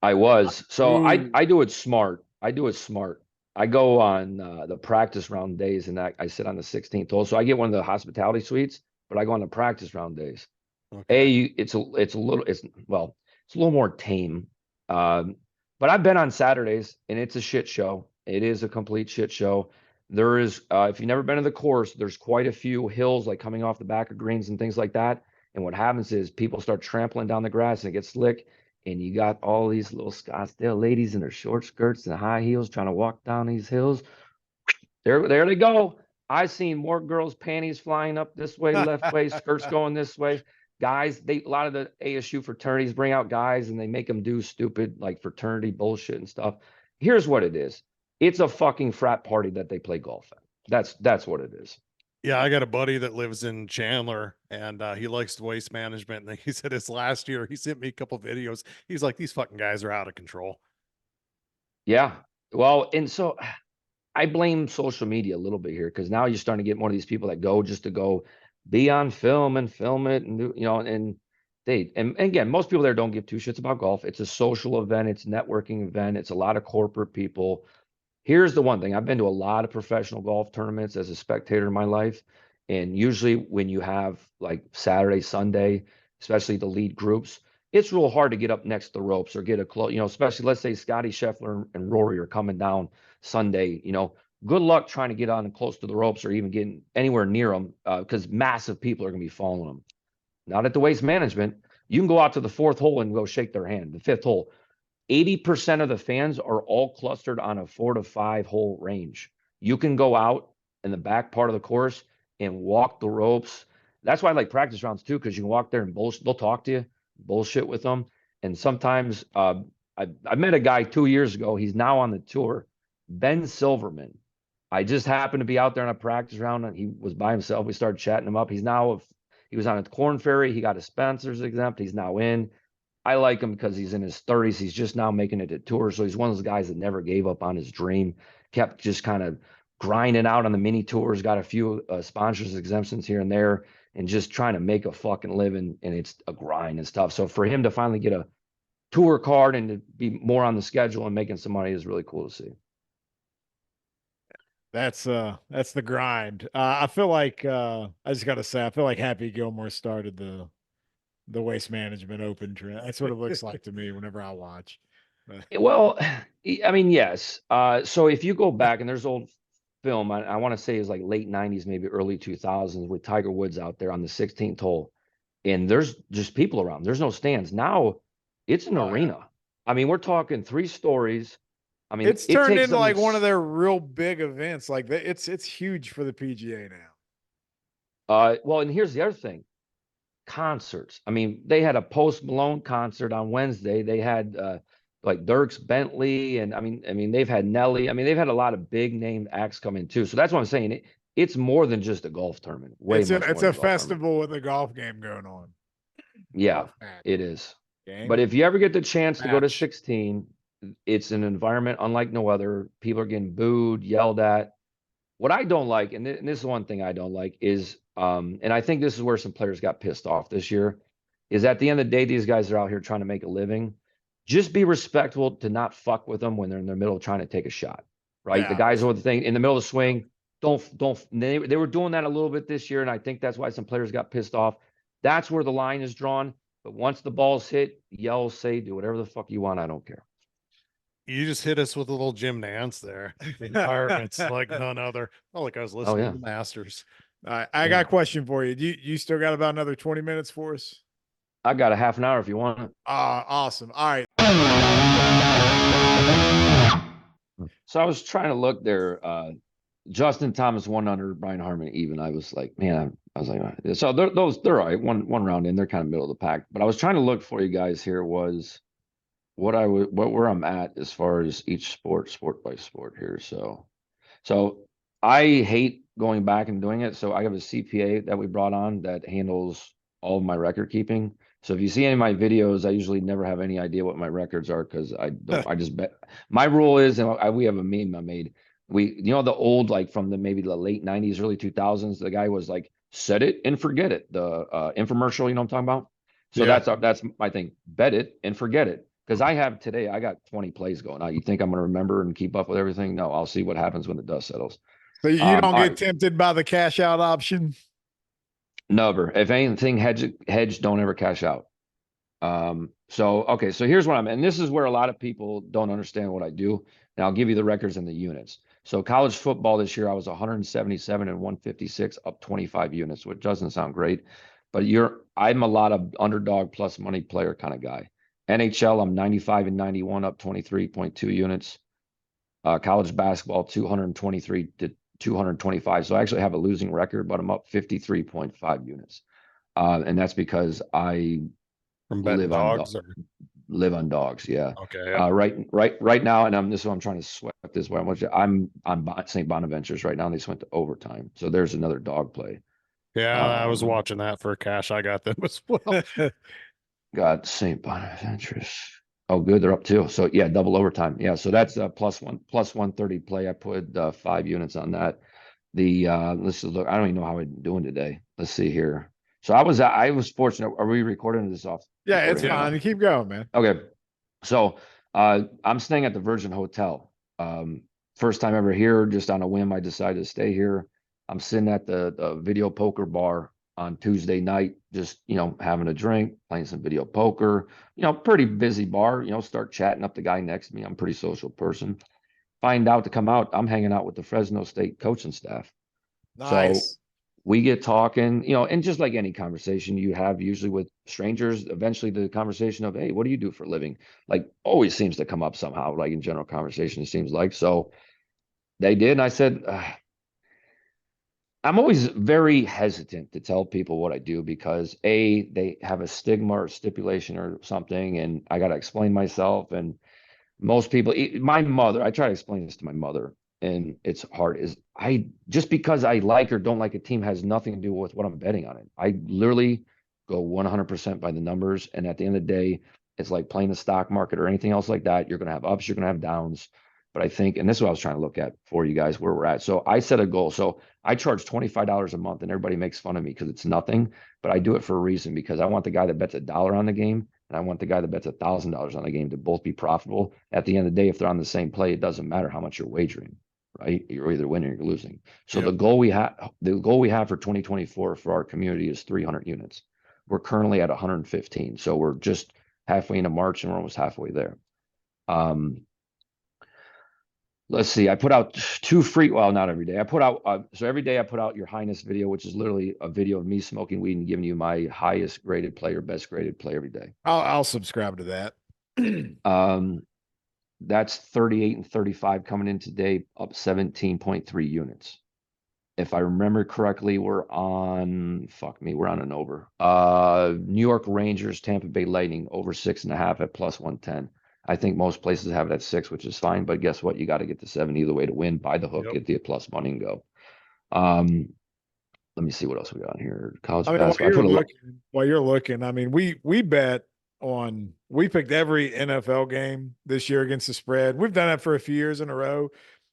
I was. So Ooh. I do it smart. I do it smart. I go on the practice round days, and I sit on the 16th hole. So I get one of the hospitality suites, but I go on the practice round days. Okay. It's a little more tame. But I've been on Saturdays, and it's a shit show. It is a complete shit show. There is, if you've never been to the course, there's quite a few hills like coming off the back of greens and things like that. And what happens is people start trampling down the grass and it gets slick. And you got all these little Scottsdale ladies in their short skirts and high heels trying to walk down these hills. There they go. I've seen more girls' panties flying up this way, left way, skirts going this way. Guys, a lot of the ASU fraternities bring out guys and they make them do stupid like fraternity bullshit and stuff. Here's what it is. It's a fucking frat party that they play golf at. That's what it is. Yeah, I got a buddy that lives in Chandler, and he likes waste management. And he said his last year, he sent me a couple videos. He's like, these fucking guys are out of control. Yeah. Well, and so I blame social media a little bit here because now you're starting to get more of these people that go just to go be on film and film it and and again, most people there don't give 2 shits about golf. It's a social event, it's a networking event, it's a lot of corporate people. Here's the one thing. I've been to a lot of professional golf tournaments as a spectator in my life. And usually when you have like Saturday, Sunday, especially the lead groups, it's real hard to get up next to the ropes or get a close, especially let's say Scotty Scheffler and Rory are coming down Sunday, good luck trying to get on close to the ropes or even getting anywhere near them because massive people are going to be following them. Not at the waste management. You can go out to the 4th hole and go shake their hand. The 5th hole. 80% of the fans are all clustered on a 4 to 5 hole range. You can go out in the back part of the course and walk the ropes. That's why I like practice rounds too, because you can walk there and bullshit. They'll talk to you, bullshit with them. And sometimes I met a guy 2 years ago. He's now on the tour, Ben Silverman. I just happened to be out there on a practice round and he was by himself. We started chatting him up. He was on a Corn Ferry. He got a sponsors exempt. He's now in. I like him because he's in his 30s. He's just now making it to tour. So he's one of those guys that never gave up on his dream, kept just kind of grinding out on the mini tours, got a few sponsors exemptions here and there, and just trying to make a fucking living. And it's a grind and stuff. So for him to finally get a tour card and to be more on the schedule and making some money is really cool to see. That's the grind. I feel like I just gotta say, I feel like Happy Gilmore started the waste management open trend. That's what it looks like to me whenever I watch. Well, I mean, yes. So if you go back and there's old film, I want to say it's like late 90s, maybe early 2000s with Tiger Woods out there on the 16th hole. And there's just people around. There's no stands. Now it's an arena. I mean, we're talking 3 stories. I mean, it's turned into like one of their real big events. Like it's huge for the PGA now. Well, and here's the other thing. Concerts. I mean, they had a Post Malone concert on Wednesday. They had like Dierks Bentley, and I mean, they've had Nelly. I mean, they've had a lot of big name acts come in too. So that's what I'm saying. It's more than just a golf tournament. It's a festival with a golf game going on. Yeah, it is. Game. But if you ever get the chance to go to 16, it's an environment unlike no other. People are getting booed, yelled at. What I don't like, and this is one thing I don't like, is and I think this is where some players got pissed off this year, is at the end of the day, these guys are out here trying to make a living. Just be respectful to not fuck with them when they're in the middle of trying to take a shot, right? Yeah. The guys over the thing in the middle of the swing, they were doing that a little bit this year, and I think that's why some players got pissed off. That's where the line is drawn. But once the ball's hit, yell, say, do whatever the fuck you want. I don't care. You just hit us with a little Jim Nance there. The environment's like none other. Oh, like I was listening to the Masters. All right, I got a question for you. You still got about another 20 minutes for us? I got a half an hour if you want it. Awesome. All right. So I was trying to look there. Justin Thomas 100, Brian Harmon even. I was like, man, I was like, so they're all right. One round in, they're kind of middle of the pack. But I was trying to look for you guys here was where I'm at as far as each sport by sport here. So I hate going back and doing it. So I have a CPA that we brought on that handles all of my record keeping. So if you see any of my videos, I usually never have any idea what my records are because I just bet. My rule is, and we have a meme I made. The old, like from maybe the late 90s, early 2000s, the guy was like, set it and forget it. The infomercial, you know what I'm talking about? So Yeah. that's my thing. Bet it and forget it. Because I got 20 plays going. Now you think I'm going to remember and keep up with everything? No, I'll see what happens when the dust settles. So you don't get right. tempted by the cash out option? Never. If anything, hedge, don't ever cash out. So here's what and this is where a lot of people don't understand what I do. And I'll give you the records and the units. So college football this year, I was 177 and 156, up 25 units, which doesn't sound great, but I'm a lot of underdog plus money player kind of guy. NHL, I'm 95 and 91, up 23.2 units. College basketball, 223 to 225. So I actually have a losing record, but I'm up 53.5 units. And that's because I From betting live on dogs. Yeah. Okay. Yeah. Right now, and this is what I'm trying to sweat this way. I'm St. Bonaventures right now, and they just went to overtime. So there's another dog play. Yeah, I was watching that for cash. I got them as well. Got St. Bonaventures. Oh, good. They're up too. So yeah, double overtime. Yeah. So that's a plus 130 play. I put 5 units on that. Let's look. I don't even know how I'm doing today. Let's see here. So I was fortunate. Are we recording this off? Yeah, it's fine. You keep going, man. Okay. So I'm staying at the Virgin Hotel. First time ever here, just on a whim, I decided to stay here. I'm sitting at the video poker bar on Tuesday night, just, having a drink, playing some video poker, pretty busy bar, start chatting up the guy next to me. I'm a pretty social person. Find out to come out, I'm hanging out with the Fresno State coaching staff. Nice. So we get talking, and just like any conversation you have usually with strangers, eventually the conversation of, hey, what do you do for a living? Like always seems to come up somehow, like in general conversation, it seems like. So they did. And I said, I'm always very hesitant to tell people what I do because they have a stigma or stipulation or something, and I got to explain myself. And most people, my mother, I try to explain this to my mother, and it's hard, is just because I like or don't like a team has nothing to do with what I'm betting on it. I literally go 100% by the numbers. And at the end of the day, it's like playing the stock market or anything else like that. You're going to have ups, you're going to have downs. But I think, and this is what I was trying to look at for you guys, where we're at. So I set a goal. So I charge $25 a month, and everybody makes fun of me because it's nothing, but I do it for a reason, because I want the guy that bets $1 on the game, and I want the guy that bets $1,000 on the game to both be profitable. At the end of the day, if they're on the same play, it doesn't matter how much you're wagering, right? You're either winning or you're losing. So the goal we have for 2024 for our community is 300 units. We're currently at 115. So we're just halfway into March, and we're almost halfway there. Let's see. I put out 2 free. Well, not every day. I put out. So every day I put out your highness video, which is literally a video of me smoking weed and giving you my highest graded player, best graded play every day. I'll subscribe to that. That's 38 and 35 coming in today, up 17.3 units. If I remember correctly, we're on an over. New York Rangers, Tampa Bay Lightning, over 6.5 at plus 110. I think most places have it at 6, which is fine. But guess what? You got to get to 7 either way to win. Buy the hook, get the plus money, and go. Let me see what else we got on here. College basketball. While you're looking, I mean, we picked every NFL game this year against the spread. We've done that for a few years in a row.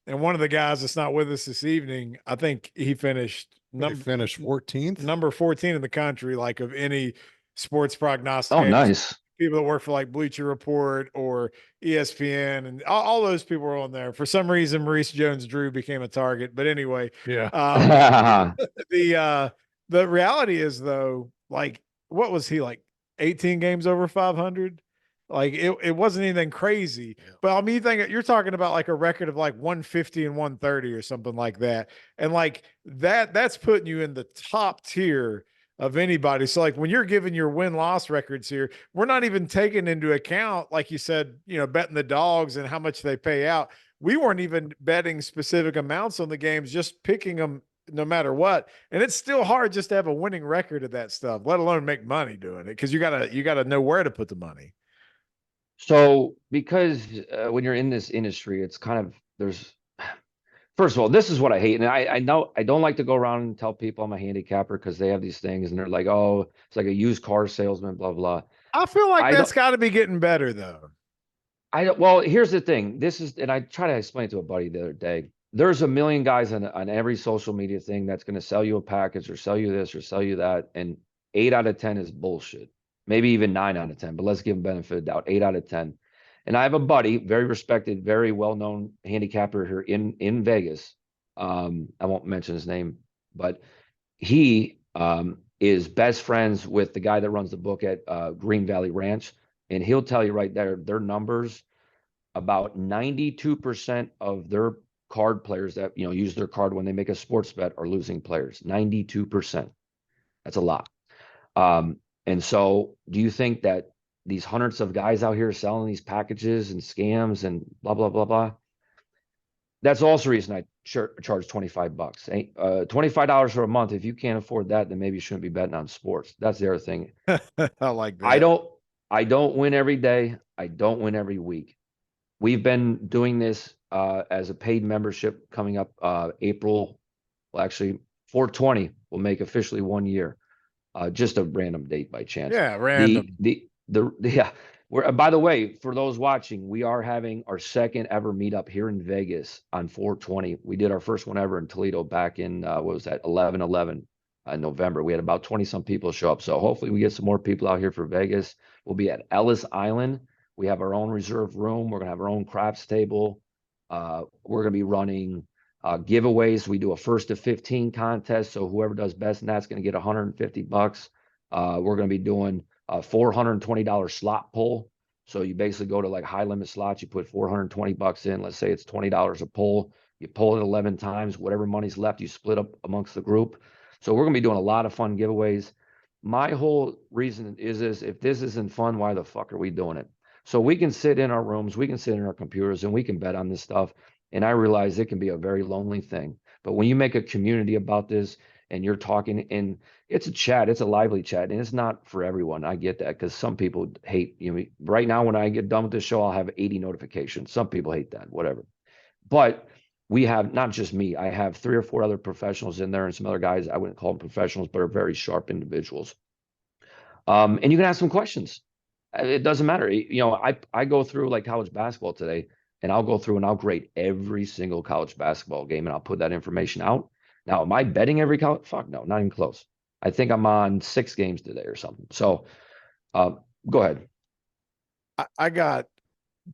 And one of the guys that's not with us this evening, I think he finished 14th, number 14 in the country, like of any sports prognosticator. Oh, nice. People that work for like Bleacher Report or ESPN, and all those people were on there. For some reason, Maurice Jones-Drew became a target. But anyway, the reality is, though, like, what was he, like 18 games over 500? Like it wasn't anything crazy. But I mean, you're talking about like a record of like 150 and 130 or something like that. And like that's putting you in the top tier of anybody. So like when you're giving your win-loss records here, we're not even taking into account, like you said, betting the dogs and how much they pay out. We weren't even betting specific amounts on the games, just picking them no matter what. And it's still hard just to have a winning record of that stuff, let alone make money doing it. Cause you gotta know where to put the money. So because when you're in this industry, it's kind of there's first of all, this is what I hate, and I know I don't like to go around and tell people I'm a handicapper because they have these things and they're like, oh, it's like a used car salesman, blah blah. I feel like I that's don't. got to be getting better though. I don't. Well, here's the thing. This is, and I try to explain it to a buddy the other day. There's a million guys on every social media thing that's going to sell you a package or sell you this or sell you that, and 8 out of 10 is bullshit. Maybe even 9 out of 10, but let's give them benefit of doubt. 8 out of 10. And I have a buddy, very respected, very well-known handicapper here in Vegas. I won't mention his name, but he is best friends with the guy that runs the book at Green Valley Ranch, and he'll tell you right there, their numbers, about 92% of their card players that use their card when they make a sports bet are losing players. 92%. That's a lot. And so do you think that these hundreds of guys out here selling these packages and scams and blah blah blah blah, that's also the reason I charge $25. $25 for a month. If you can't afford that, then maybe you shouldn't be betting on sports. That's the other thing. I like that. I don't win every day. I don't win every week. We've been doing this as a paid membership coming up April. Well, actually, 420 will make officially 1 year. Just a random date by chance. Yeah, random. Yeah. By the way, for those watching, we are having our second ever meetup here in Vegas on 420. We did our first one ever in Toledo back in what was that, 11/11 in November. We had about 20 some people show up. So hopefully we get some more people out here for Vegas. We'll be at Ellis Island. We have our own reserved room. We're gonna have our own craps table. We're gonna be running giveaways. We do a first to 15 contest. So whoever does best in that's gonna get $150. We're gonna be doing a $420 slot pull. So you basically go to like high limit slots, you put $420 in. Let's say it's $20 a pull. You pull it 11 times, whatever money's left, you split up amongst the group. So we're gonna be doing a lot of fun giveaways. My whole reason is if this isn't fun, why the fuck are we doing it? So we can sit in our rooms, we can sit in our computers, and we can bet on this stuff. And I realize it can be a very lonely thing. But when you make a community about this and you're talking, and it's a chat, it's a lively chat, and it's not for everyone. I get that because some people hate, right now when I get done with this show, I'll have 80 notifications. Some people hate that, whatever. But we have not just me, I have 3 or 4 other professionals in there and some other guys, I wouldn't call them professionals, but are very sharp individuals. And you can ask them questions. It doesn't matter. I go through like college basketball today, and I'll go through and I'll grade every single college basketball game, and I'll put that information out. Now, am I betting every college? Fuck no, not even close. I think I'm on 6 games today or something. So go ahead. I got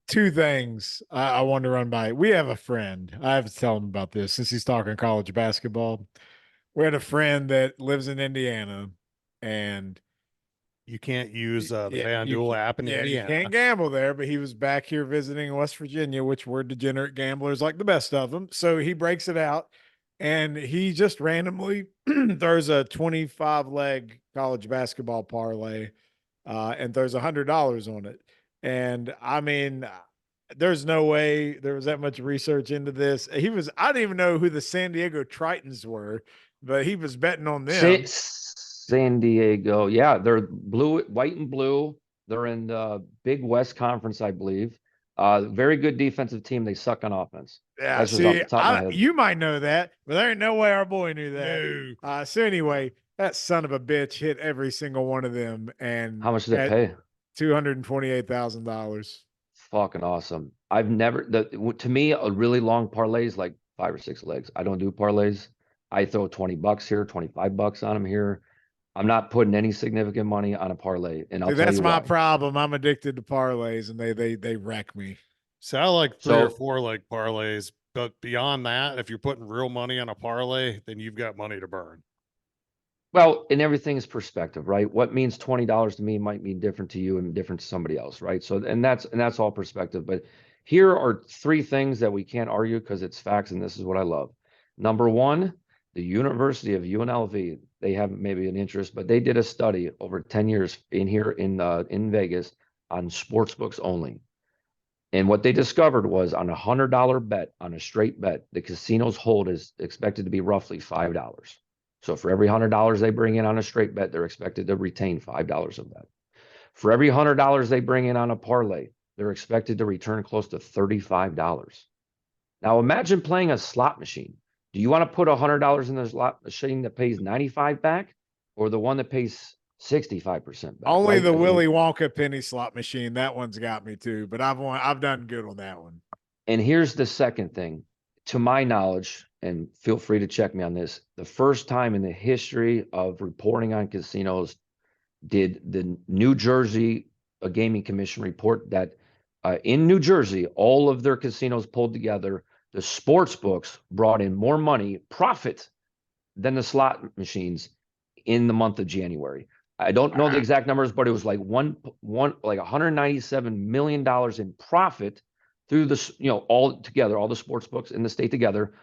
2 things I want to run by. We have a friend. I have to tell him about this since he's talking college basketball. We had a friend that lives in Indiana, and You can't use the yeah, FanDuel app in you Indiana. can't gamble there, but he was back here visiting West Virginia, which we're degenerate gamblers like the best of them. So he breaks it out, and he just randomly throws a 25 leg college basketball parlay, and throws $100 on it. And I mean, there's no way there was that much research into this. I didn't even know who the San Diego Tritons were, but he was betting on them. San Diego. Yeah, they're blue, white and blue. They're in the Big West Conference, I believe. Very good defensive team. They suck on offense. Yeah, That's just off see, the top of my head. you might know that, but there ain't no way our boy knew that. No. So anyway, that son of a bitch hit every single one of them, and How much does it pay? $228,000. Fucking awesome. I've never, to me, a really long parlay is like 5 or 6 legs. I don't do parlays. I throw $20 here, $25 on them here. I'm not putting any significant money on a parlay, and I'll See, tell that's you my why. problem. I'm addicted to parlays, and they wreck me. So I like 3 or So 4 leg parlays, but beyond that, if you're putting real money on a parlay, then you've got money to burn. Well, and everything is perspective, right? What means $20 to me might mean different to you and different to somebody else, right? So, and that's all perspective. But here are three things that we can't argue because it's facts, and this is what I love. Number one, the University of UNLV, they have maybe an interest, but they did a study over 10 years in Vegas on sports books only. And what they discovered was on $100 bet, on a straight bet, the casino's hold is expected to be roughly $5. So for every $100 they bring in on a straight bet, they're expected to retain $5 of that. For every $100 they bring in on a parlay, they're expected to return close to $35. Now imagine playing a slot machine. Do you want to put $100 in the slot machine that pays 95 back, or the one that pays 65% back? Only Right? the I mean, Willy Wonka penny slot machine. That one's got me too, but I've done good on that one. and here's the second thing. To my knowledge, and feel free to check me on this, the first time in the history of reporting on casinos did the New Jersey Gaming Commission report that in New Jersey, all of their casinos pulled together, the sports books brought in more money, profit, than the slot machines in the month of January. I don't know the exact numbers, but it was like like $197 million in profit through the, all together, all the sports books in the state together,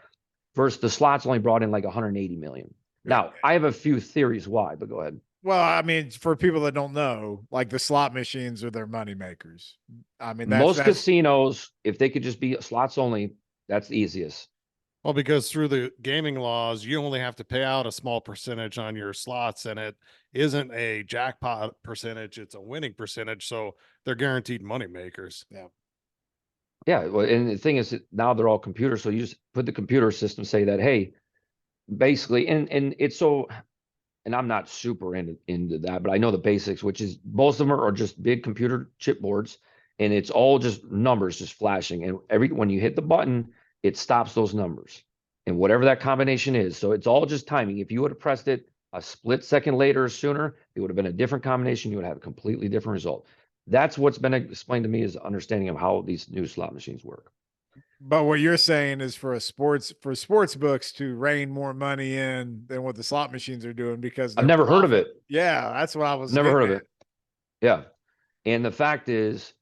versus the slots only brought in like 180 million. Now, I have a few theories why, but go ahead. Well, I mean, for people that don't know, like the slot machines are their money makers. I mean, Most that's casinos, if they could just be slots only, that's the easiest. Well, because through the gaming laws, you only have to pay out a small percentage on your slots, and it isn't a jackpot percentage, it's a winning percentage. So they're guaranteed money makers. yeah. Yeah, well, and the thing is that now they're all computers, so you just put the computer system say that, hey, basically, and it's so, and I'm not super into that, but I know the basics, which is most of them are just big computer chipboards, and it's all just numbers just flashing, and when you hit the button, it stops those numbers, and whatever that combination is. So it's all just timing. If you would have pressed it a split second later or sooner, it would have been a different combination. You would have a completely different result. That's what's been explained to me, is understanding of how these new slot machines work. But what you're saying is for sports books to rein more money in than what the slot machines are doing because I've they're never heard of profit. it. Yeah, that's what I was Never heard of getting it. Yeah. And the fact is,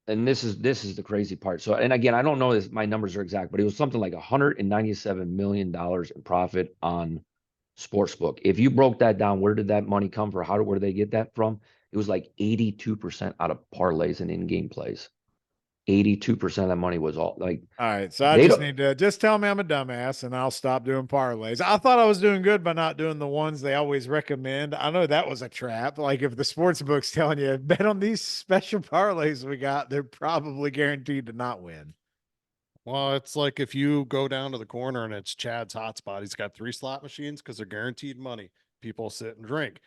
and this is the crazy part. So, and again, I don't know if my numbers are exact, but it was something like $197 million in profit on Sportsbook. If you broke that down, where did that money come from? Where did they get that from? It was like 82% out of parlays and in-game plays. 82% of that money was all like. All right, so I They just don't. need to just tell me I'm a dumbass and I'll stop doing parlays. I thought I was doing good by not doing the ones they always recommend. I know that was a trap. Like if the sports book's telling you bet on these special parlays we got, they're probably guaranteed to not win. Well, it's like if you go down to the corner and it's Chad's hotspot, he's got 3 slot machines because they're guaranteed money. People sit and drink.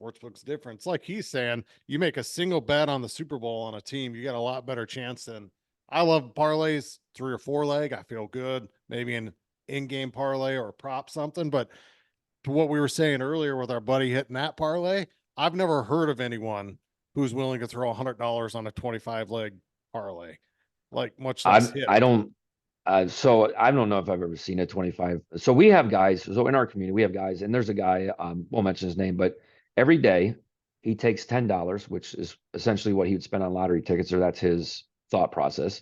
Sportsbook's different. It's like he's saying, you make a single bet on the Super Bowl on a team, you got a lot better chance than. I love parlays, 3 or 4 leg. I feel good. Maybe an in-game parlay or a prop something. But to what we were saying earlier with our buddy hitting that parlay, I've never heard of anyone who's willing to throw $100 on a 25 leg parlay, like much less hit I it. don't. So I don't know if I've ever seen a 25. So we have guys. So in our community, we have guys, and there's a guy. Won't mention his name, but every day he takes $10, which is essentially what he would spend on lottery tickets, or that's his thought process.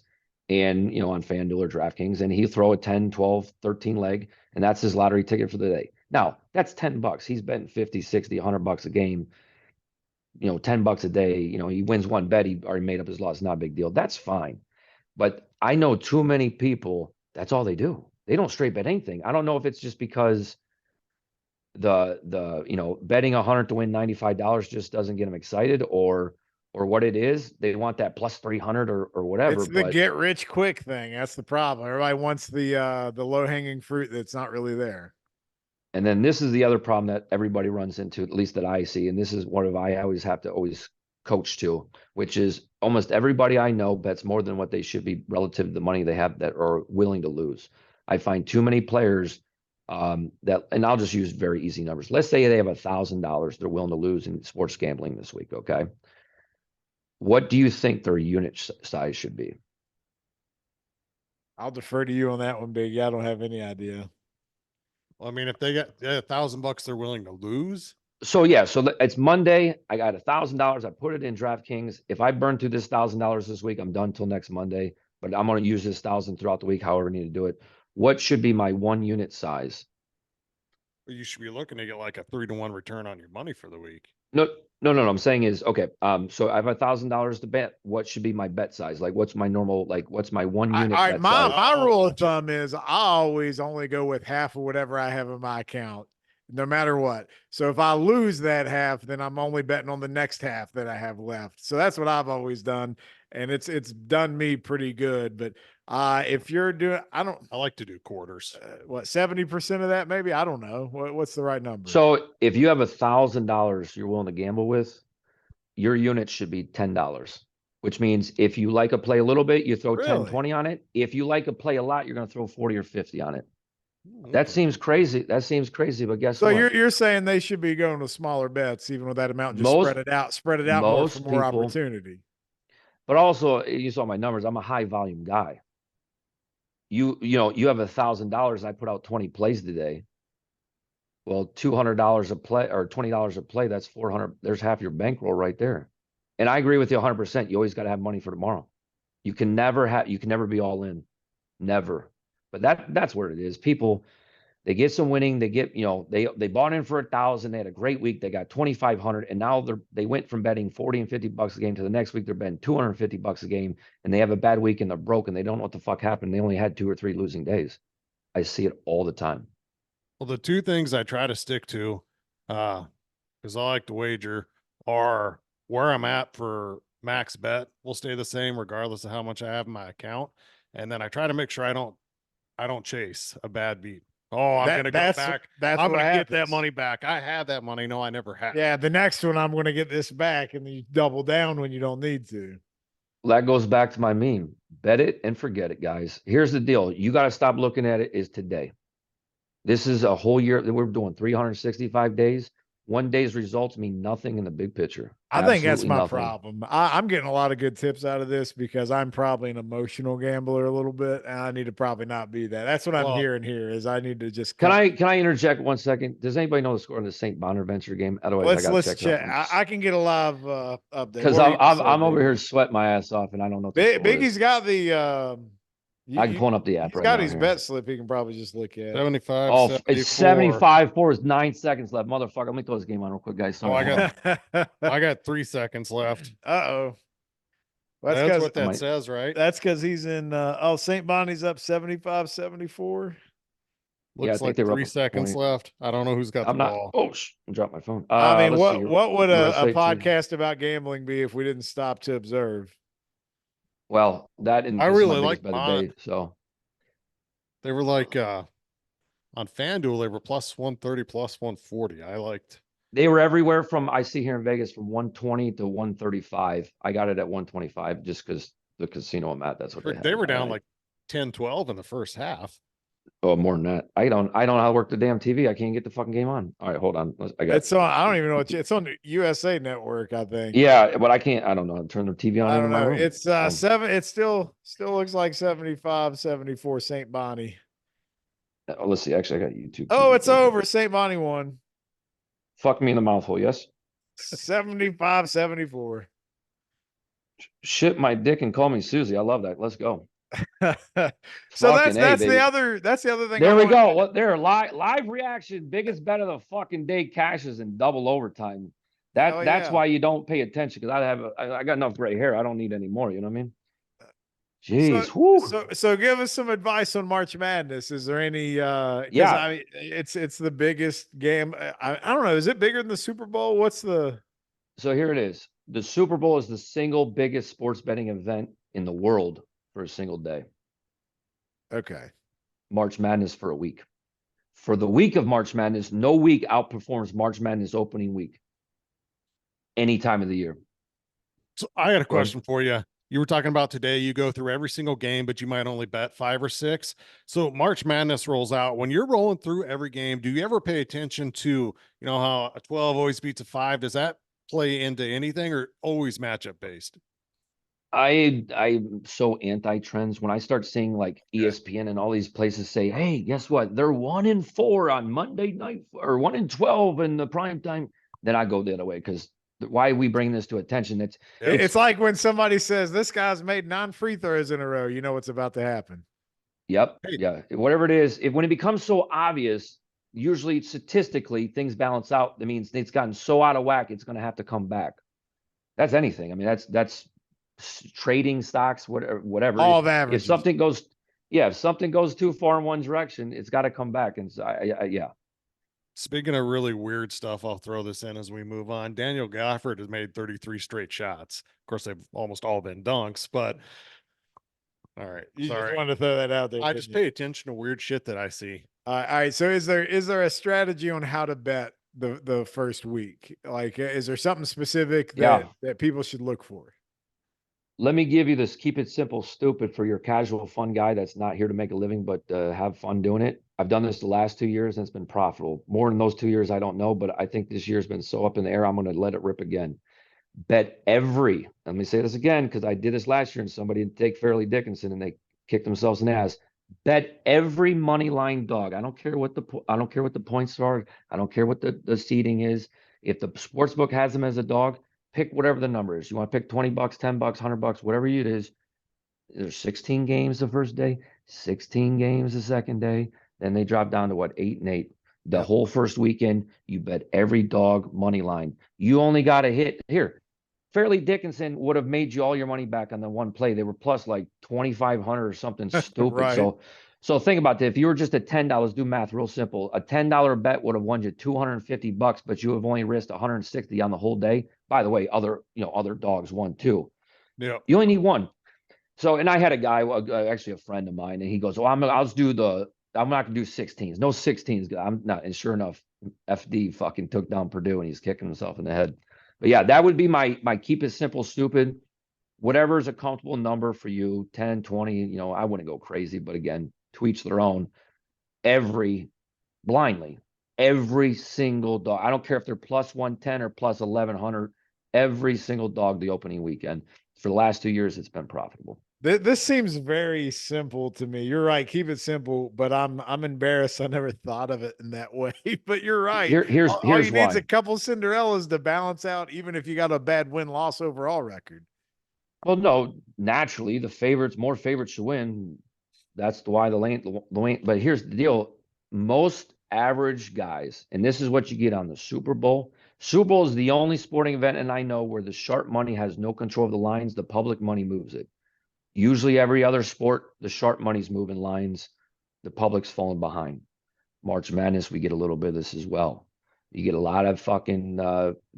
And on FanDuel or DraftKings, and he throw a 10, 12, 13 leg, and that's his lottery ticket for the day. Now that's $10. He's betting 50, 60, $100 a game. $10 a day. He wins one bet, he already made up his loss. Not a big deal. That's fine. But I know too many people, that's all they do. They don't straight bet anything. I don't know if it's just because the betting 100 to win $95 just doesn't get them excited, or what it is. They want that plus 300 or whatever. It's the But get rich quick thing. That's the problem. Everybody wants the low hanging fruit that's not really there. and then this is the other problem that everybody runs into, at least that I see, and this is what I always have to coach to, which is almost everybody I know bets more than what they should be relative to the money they have that are willing to lose. I find too many players that, and I'll just use very easy numbers. Let's say they have $1,000 they're willing to lose in sports gambling this week. Okay. What do you think their unit size should be? I'll defer to you on that one, Biggie. I don't have any idea. Well, I mean, if they get $1,000 they're willing to lose. So yeah, so it's Monday. I got $1,000. I put it in DraftKings. If I burn through this $1,000 this week, I'm done till next Monday. But I'm going to use this 1,000 throughout the week, however I need to do it. What should be my 1 unit size? You should be looking to get like a 3-to-1 return on your money for the week. No. I'm saying is okay. So I have $1,000 to bet. What should be my bet size? Like, what's my normal? Like, what's my 1 unit All right, bet my size? rule of thumb is I always only go with half of whatever I have in my account, no matter what. So if I lose that half, then I'm only betting on the next half that I have left. So that's what I've always done, and it's done me pretty good. But if you're doing, I like to do quarters. What, 70% of that maybe? I don't know. What's the right number? So if you have $1,000 you're willing to gamble with, your unit should be $10. Which means if you like a play a little bit, you throw 10, 20 on it. If you like a play a lot, you're going to throw 40 or 50 on it. That seems crazy. That seems crazy, but guess what? So you're saying they should be going to smaller bets, even with that amount, just spread it out more for more opportunity. But also, you saw my numbers. I'm a high volume guy. You have $1,000. I put out 20 plays today. Well, $200 a play or $20 a play, that's 400. There's half your bankroll right there. And I agree with you 100%. You always got to have money for tomorrow. You can never be all in. Never. But that's where it is. People, they get some winning. They get, they bought in for 1,000. They had a great week. They got 2,500. And now they went from betting 40 and $50 a game to the next week. They're betting $250 a game, and they have a bad week and they're broken. They don't know what the fuck happened. They only had 2 or 3 losing days. I see it all the time. Well, the 2 things I try to stick to, because I like to wager, are where I'm at for max bet will stay the same regardless of how much I have in my account. And then I try to make sure I don't chase a bad beat. Oh, I'm going to go back. I'm going to get that money back. I had that money. No, I never had. Yeah. The next one, I'm going to get this back. And then you double down when you don't need to. Well, that goes back to my meme. Bet it and forget it, guys. Here's the deal. You got to stop looking at it is today. This is a whole year that we're doing 365 days. 1 day's results mean nothing in the big picture. I think that's my problem. I'm getting a lot of good tips out of this because I'm probably an emotional gambler a little bit, and I need to probably not be that. That's what I'm hearing here is I need to just. Can I interject 1 second? Does anybody know the score in the St. Bonaventure game? Otherwise, let's check. I can get a live update because I'm over here sweating my ass off, and I don't know. Biggie's got the. I can pull up the app. He's got his bet slip. He can probably just look at 75. Oh, 74. it's 75. 4 is 9 seconds left, motherfucker. Let me throw this game on real quick, guys. Sorry. I got 3 seconds left. Uh-oh. That's what that says, right? That's because he's in. St. Bonnie's up 75, 74. Looks like 3 seconds left. I don't know who's got the ball. Oh, I dropped my phone. I mean, what would a podcast about gambling be if we didn't stop to observe? Well, that I really like Bond. So they were like on FanDuel, they were plus 130, plus 140. I liked. They were everywhere from I see here in Vegas from 120 to 135. I got it at 125 just because the casino I'm at. That's what they were down like 10-12 in the first half. Oh, more than that. I don't know how to work the damn TV. I can't get the fucking game on. All right, hold on. It's on. I don't even know it's on the USA Network, I think. Yeah, but I can't. I don't know. Turn the TV on. I don't know. It's 7. It still looks like 75, 74 St. Bonnie. Oh, let's see. Actually, I got YouTube. Oh, it's over. St. Bonnie won. Fuck me in the mouth hole. Yes. 75, 74. Shit my dick and call me Susie. I love that. Let's go. So that's the other thing. There we go. What there live reaction, biggest bet of the fucking day cashes in double overtime. That's why you don't pay attention because I got enough gray hair. I don't need any more. You know what I mean? Jeez. So give us some advice on March Madness. Is there any? I mean, it's the biggest game. I don't know. Is it bigger than the Super Bowl? What's the? So here it is. The Super Bowl is the single biggest sports betting event in the world for a single day. Okay. March Madness for a week. For the week of March Madness, no week outperforms March Madness opening week. Any time of the year. So I got a question for you. You were talking about today, you go through every single game, but you might only bet 5 or 6. So March Madness rolls out. When you're rolling through every game, do you ever pay attention to, how a 12 always beats a 5? Does that play into anything or always matchup based? I'm so anti-trends. When I start seeing like ESPN and all these places say, "Hey, guess what? They're 1-4 on Monday night or 1-12 in the prime time," then I go the other way because why we bring this to attention? It's like when somebody says this guy's made 9 free throws in a row, you know what's about to happen. Yep, Hey, yeah, whatever it is. When it becomes so obvious, usually statistically things balance out. That means it's gotten so out of whack, it's going to have to come back. That's anything. I mean, that's trading stocks, whatever. All of If averages. something goes, yeah, if something goes too far in one direction, it's got to come back. And so, yeah, speaking of really weird stuff, I'll throw this in as we move on. Daniel Gafford has made 33 straight shots. Of course, they've almost all been dunks, but all right. You just Sorry. wanted to throw that out there. I didn't just you? pay attention to weird shit that I see. All right. So is there a strategy on how to bet the first week? Like, is there something specific yeah. that people should look for? Let me give you this. Keep it simple, stupid for your casual fun guy that's not here to make a living, but have fun doing it. I've done this the last 2 years and it's been profitable. More than those 2 years, I don't know, but I think this year's been so up in the air. I'm going to let it rip again. Let me say this again, because I did this last year and somebody did take Fairleigh Dickinson and they kicked themselves in the ass. Bet every money line dog. I don't care what the points are. I don't care what the seating is. If the sports book has them as a dog, pick whatever the number is. You want to pick $20, $10, $100, whatever it is. There's 16 games the first day, 16 games the second day. Then they drop down to what, 8 and 8. The Yep. whole first weekend, you bet every dog money line. You only got to hit here. Fairleigh Dickinson would have made you all your money back on the one play. They were plus like 2,500 or something stupid. Right. So think about that. If you were just at $10, do math real simple. A $10 bet would have won you $250, but you have only risked 160 on the whole day. By the way, other dogs won too. Yeah. You only need one. So, and I had a guy, actually a friend of mine, and he goes, "Oh, I'm not gonna do 16s. No 16s. I'm not." And sure enough, FD fucking took down Purdue, and he's kicking himself in the head. But yeah, that would be my keep it simple, stupid. Whatever is a comfortable number for you, 10, 20. I wouldn't go crazy, but again, to each their own. Blindly, every single dog. I don't care if they're plus 110 or plus 1,100. Every single dog the opening weekend. For the last 2 years, it's been profitable. This seems very simple to me. You're right. Keep it simple, but I'm embarrassed. I never thought of it in that way. But you're right. All you Here's need is a why. couple Cinderellas to balance out, even if you got a bad win-loss overall record. Well, no, naturally, more favorites should win. That's why the lane. But here's the deal: most average guys, and this is what you get on the Super Bowl. Super Bowl is the only sporting event, and I know where the sharp money has no control of the lines. The public money moves it. Usually, every other sport, the sharp money's moving lines. The public's falling behind. March Madness, we get a little bit of this as well. You get a lot of fucking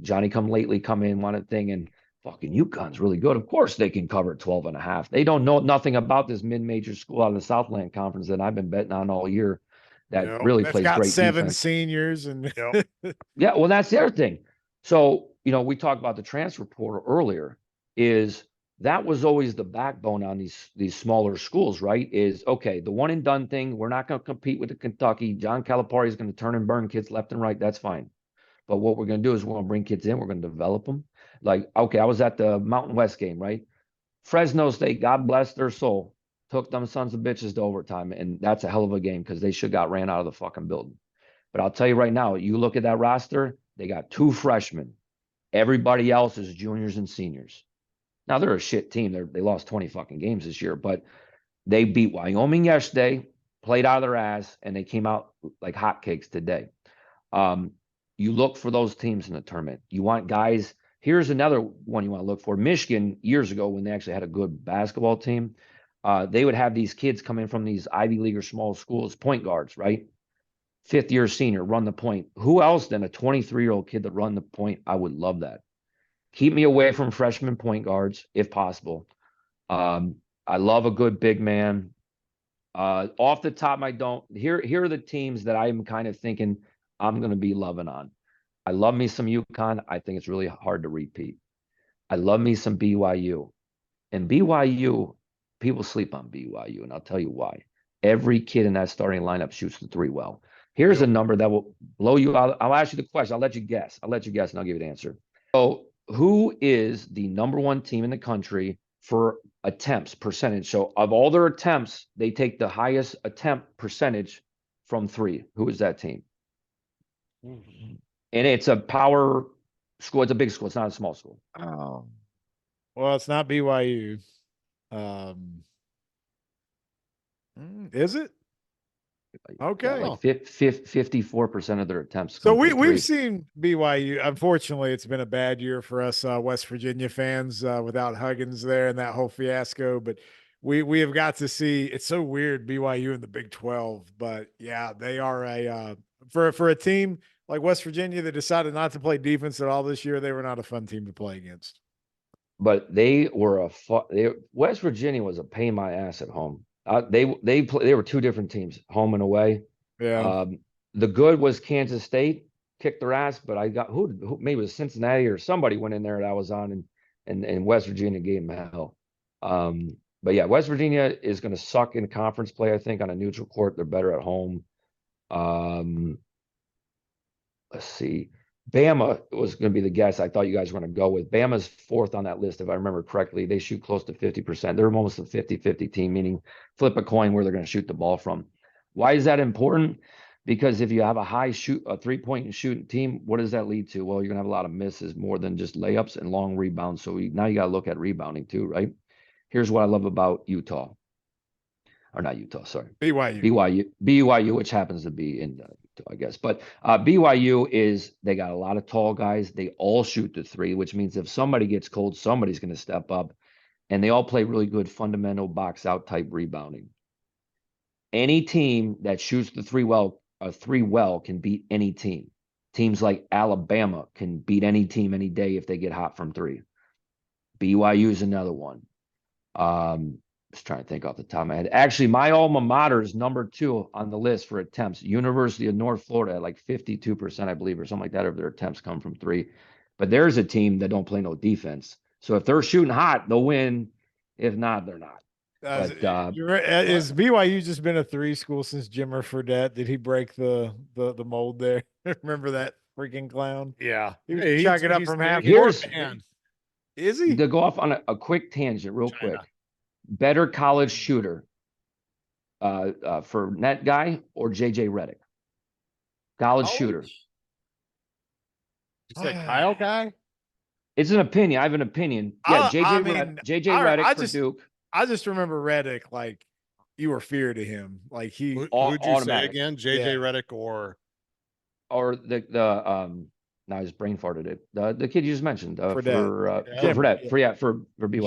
Johnny come lately come in, one thing, and fucking UConn's really good. Of course they can cover 12 and a half. They don't know nothing about this mid-major school out of the Southland Conference that I've been betting on all year that Yep. really That's plays got great 7 defense. seniors and Yep. Yeah, well, that's the other thing. So, we talked about the transfer portal earlier, is that was always the backbone on these smaller schools, right? Is okay, the one and done thing, we're not going to compete with the Kentucky. John Calipari is going to turn and burn kids left and right. That's fine. But what we're going to do is we're going to bring kids in, we're going to develop them. Like, okay, I was at the Mountain West game, right? Fresno State, God bless their soul, took them sons of bitches to overtime. And that's a hell of a game because they should got ran out of the fucking building. But I'll tell you right now, you look at that roster, they got 2 freshmen. Everybody else is juniors and seniors. Now they're a shit team. They lost 20 fucking games this year, but they beat Wyoming yesterday, played out of their ass, and they came out like hotcakes today. You look for those teams in the tournament. You want guys. Here's another one you want to look for. Michigan, years ago, when they actually had a good basketball team, they would have these kids come in from these Ivy League or small schools, point guards, right? 5th-year senior, run the point. Who else than a 23-year-old kid that run the point? I would love that. Keep me away from freshman point guards, if possible. I love a good big man. Off the top, I don't. Here are the teams that I'm kind of thinking I'm going to be loving on. I love me some UConn. I think it's really hard to repeat. I love me some BYU. And BYU, people sleep on BYU, and I'll tell you why. Every kid in that starting lineup shoots the 3 well. Here's a number that will blow you out. I'll ask you the question. I'll let you guess, and I'll give you the answer. So, who is the number 1 team in the country for attempts percentage. So of all their attempts, they take the highest attempt percentage from 3. Who is that team? And it's a power school. It's a big school. It's not a small school. Oh, well, it's not BYU. Is it? Okay. Like 54% of their attempts. So come from we've 3. seen BYU. Unfortunately, it's been a bad year for us West Virginia fans without Huggins there and that whole fiasco. But we have got to see. It's so weird BYU in the Big 12, but yeah, they are a for a team like West Virginia that decided not to play defense at all this year. They were not a fun team to play against. But they were West Virginia was a pain in my ass at home. They were 2 different teams, home and away. Yeah. The good was Kansas State kicked their ass, but I got who maybe it was Cincinnati or somebody went in there that I was on, and West Virginia gave them hell. But yeah, West Virginia is going to suck in conference play. I think on a neutral court, they're better at home. Let's see. Bama was going to be the guess I thought you guys were going to go with. Bama's 4th on that list, if I remember correctly. They shoot close to 50%. They're almost a 50-50 team, meaning flip a coin where they're going to shoot the ball from. Why is that important? Because if you have a 3-point shooting team, what does that lead to? Well, you're going to have a lot of misses, more than just layups and long rebounds. So now you got to look at rebounding too, right? Here's what I love about Utah. Or not Utah, sorry. BYU, which happens to be in Utah, I guess. But BYU they got a lot of tall guys. They all shoot the 3, which means if somebody gets cold, somebody's going to step up. And they all play really good fundamental box out type rebounding. Any team that shoots the 3 well can beat any team. Teams like Alabama can beat any team any day if they get hot from 3. BYU is another one. Just trying to think off the top of my head. Actually, my alma mater is number 2 on the list for attempts. University of North Florida, like 52%, I believe, or something like that, of their attempts come from 3. But there's a team that don't play no defense. So if they're shooting hot, they'll win. If not, they're not. Is BYU just been a 3 school since Jimmer Fredette? Did he break the mold there? Remember that freaking clown? Yeah. He was chucking up from half. Is he? To go off on a quick tangent real quick. Better college shooter for net guy or JJ Redick? College shooter. You say Kyle guy? It's an opinion. I have an opinion. Yeah, JJ Redick for Duke. I just remember Redick like you were fear to him. Like who'd you say again? JJ Redick or the now his brain farted it. The kid you just mentioned for BYU.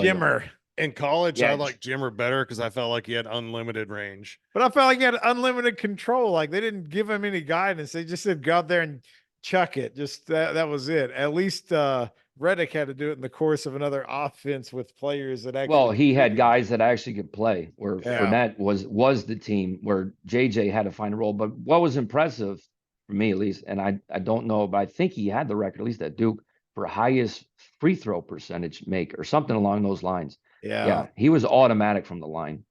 Jimmer. In college, I like Jimmer better because I felt like he had unlimited range. But I felt like he had unlimited control. Like they didn't give him any guidance. They just said go out there and chuck it. Just that was it. At least Redick had to do it in the course of another offense with players that actually. Well, he had guys that actually could play. Where Fournette was the team where JJ had to find a role. But what was impressive for me, at least, and I don't know, but I think he had the record, at least at Duke, for highest free throw percentage make or something along those lines. Yeah, he was automatic from the line.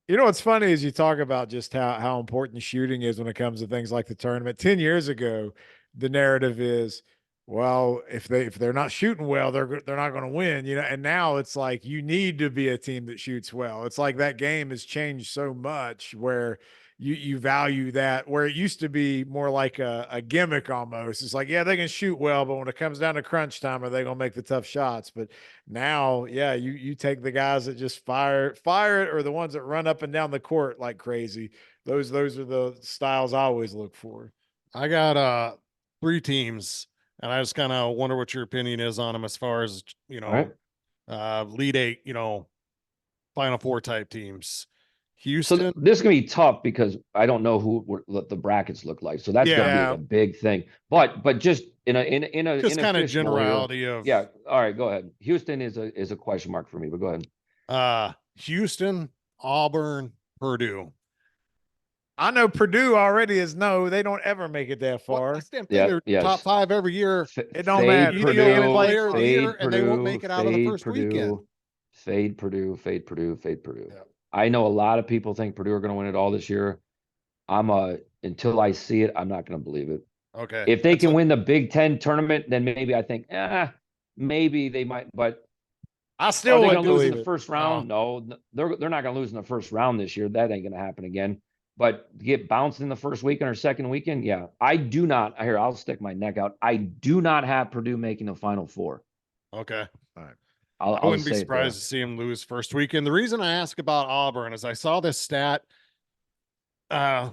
You know what's funny is you talk about just how important shooting is when it comes to things like the tournament. 10 years ago, the narrative is, well, if they're not shooting well, they're not going to win, you know. And now it's like you need to be a team that shoots well. It's like that game has changed so much where you value that, where it used to be more like a gimmick almost. It's like, yeah, they can shoot well, but when it comes down to crunch time, are they going to make the tough shots? But now, yeah, you take the guys that just fire it, or the ones that run up and down the court like crazy. Those are the styles I always look for. I got 3 teams, and I just kind of wonder what your opinion is on them as far as, you know, Elite 8, you know, Final Four type teams. Houston. So this is gonna be tough because I don't know what the brackets look like. So that's gonna be a big thing. But just in a just kind of generality of All right, go ahead. Houston is a question mark for me, but go ahead. Houston, Auburn, Purdue. I know Purdue already is they don't ever make it that far. They're top 5 every year. It don't matter. And they won't make it out of the first weekend. Fade Purdue. Yeah. I know a lot of people think Purdue are going to win it all this year. Until I see it, I'm not going to believe it. Okay. If they can win the Big Ten tournament, then maybe I think, maybe they might. But I Are still they wouldn't going to lose in believe the it. first round? No, they're not going to lose in the first round this year. That ain't going to happen again. But get bounced in the first weekend or second weekend, yeah. I do not. Here, I'll stick my neck out. I do not have Purdue making the Final Four. Okay. All right. I'll I wouldn't just be say it there. surprised to see him lose first weekend. The reason I ask about Auburn is I saw this stat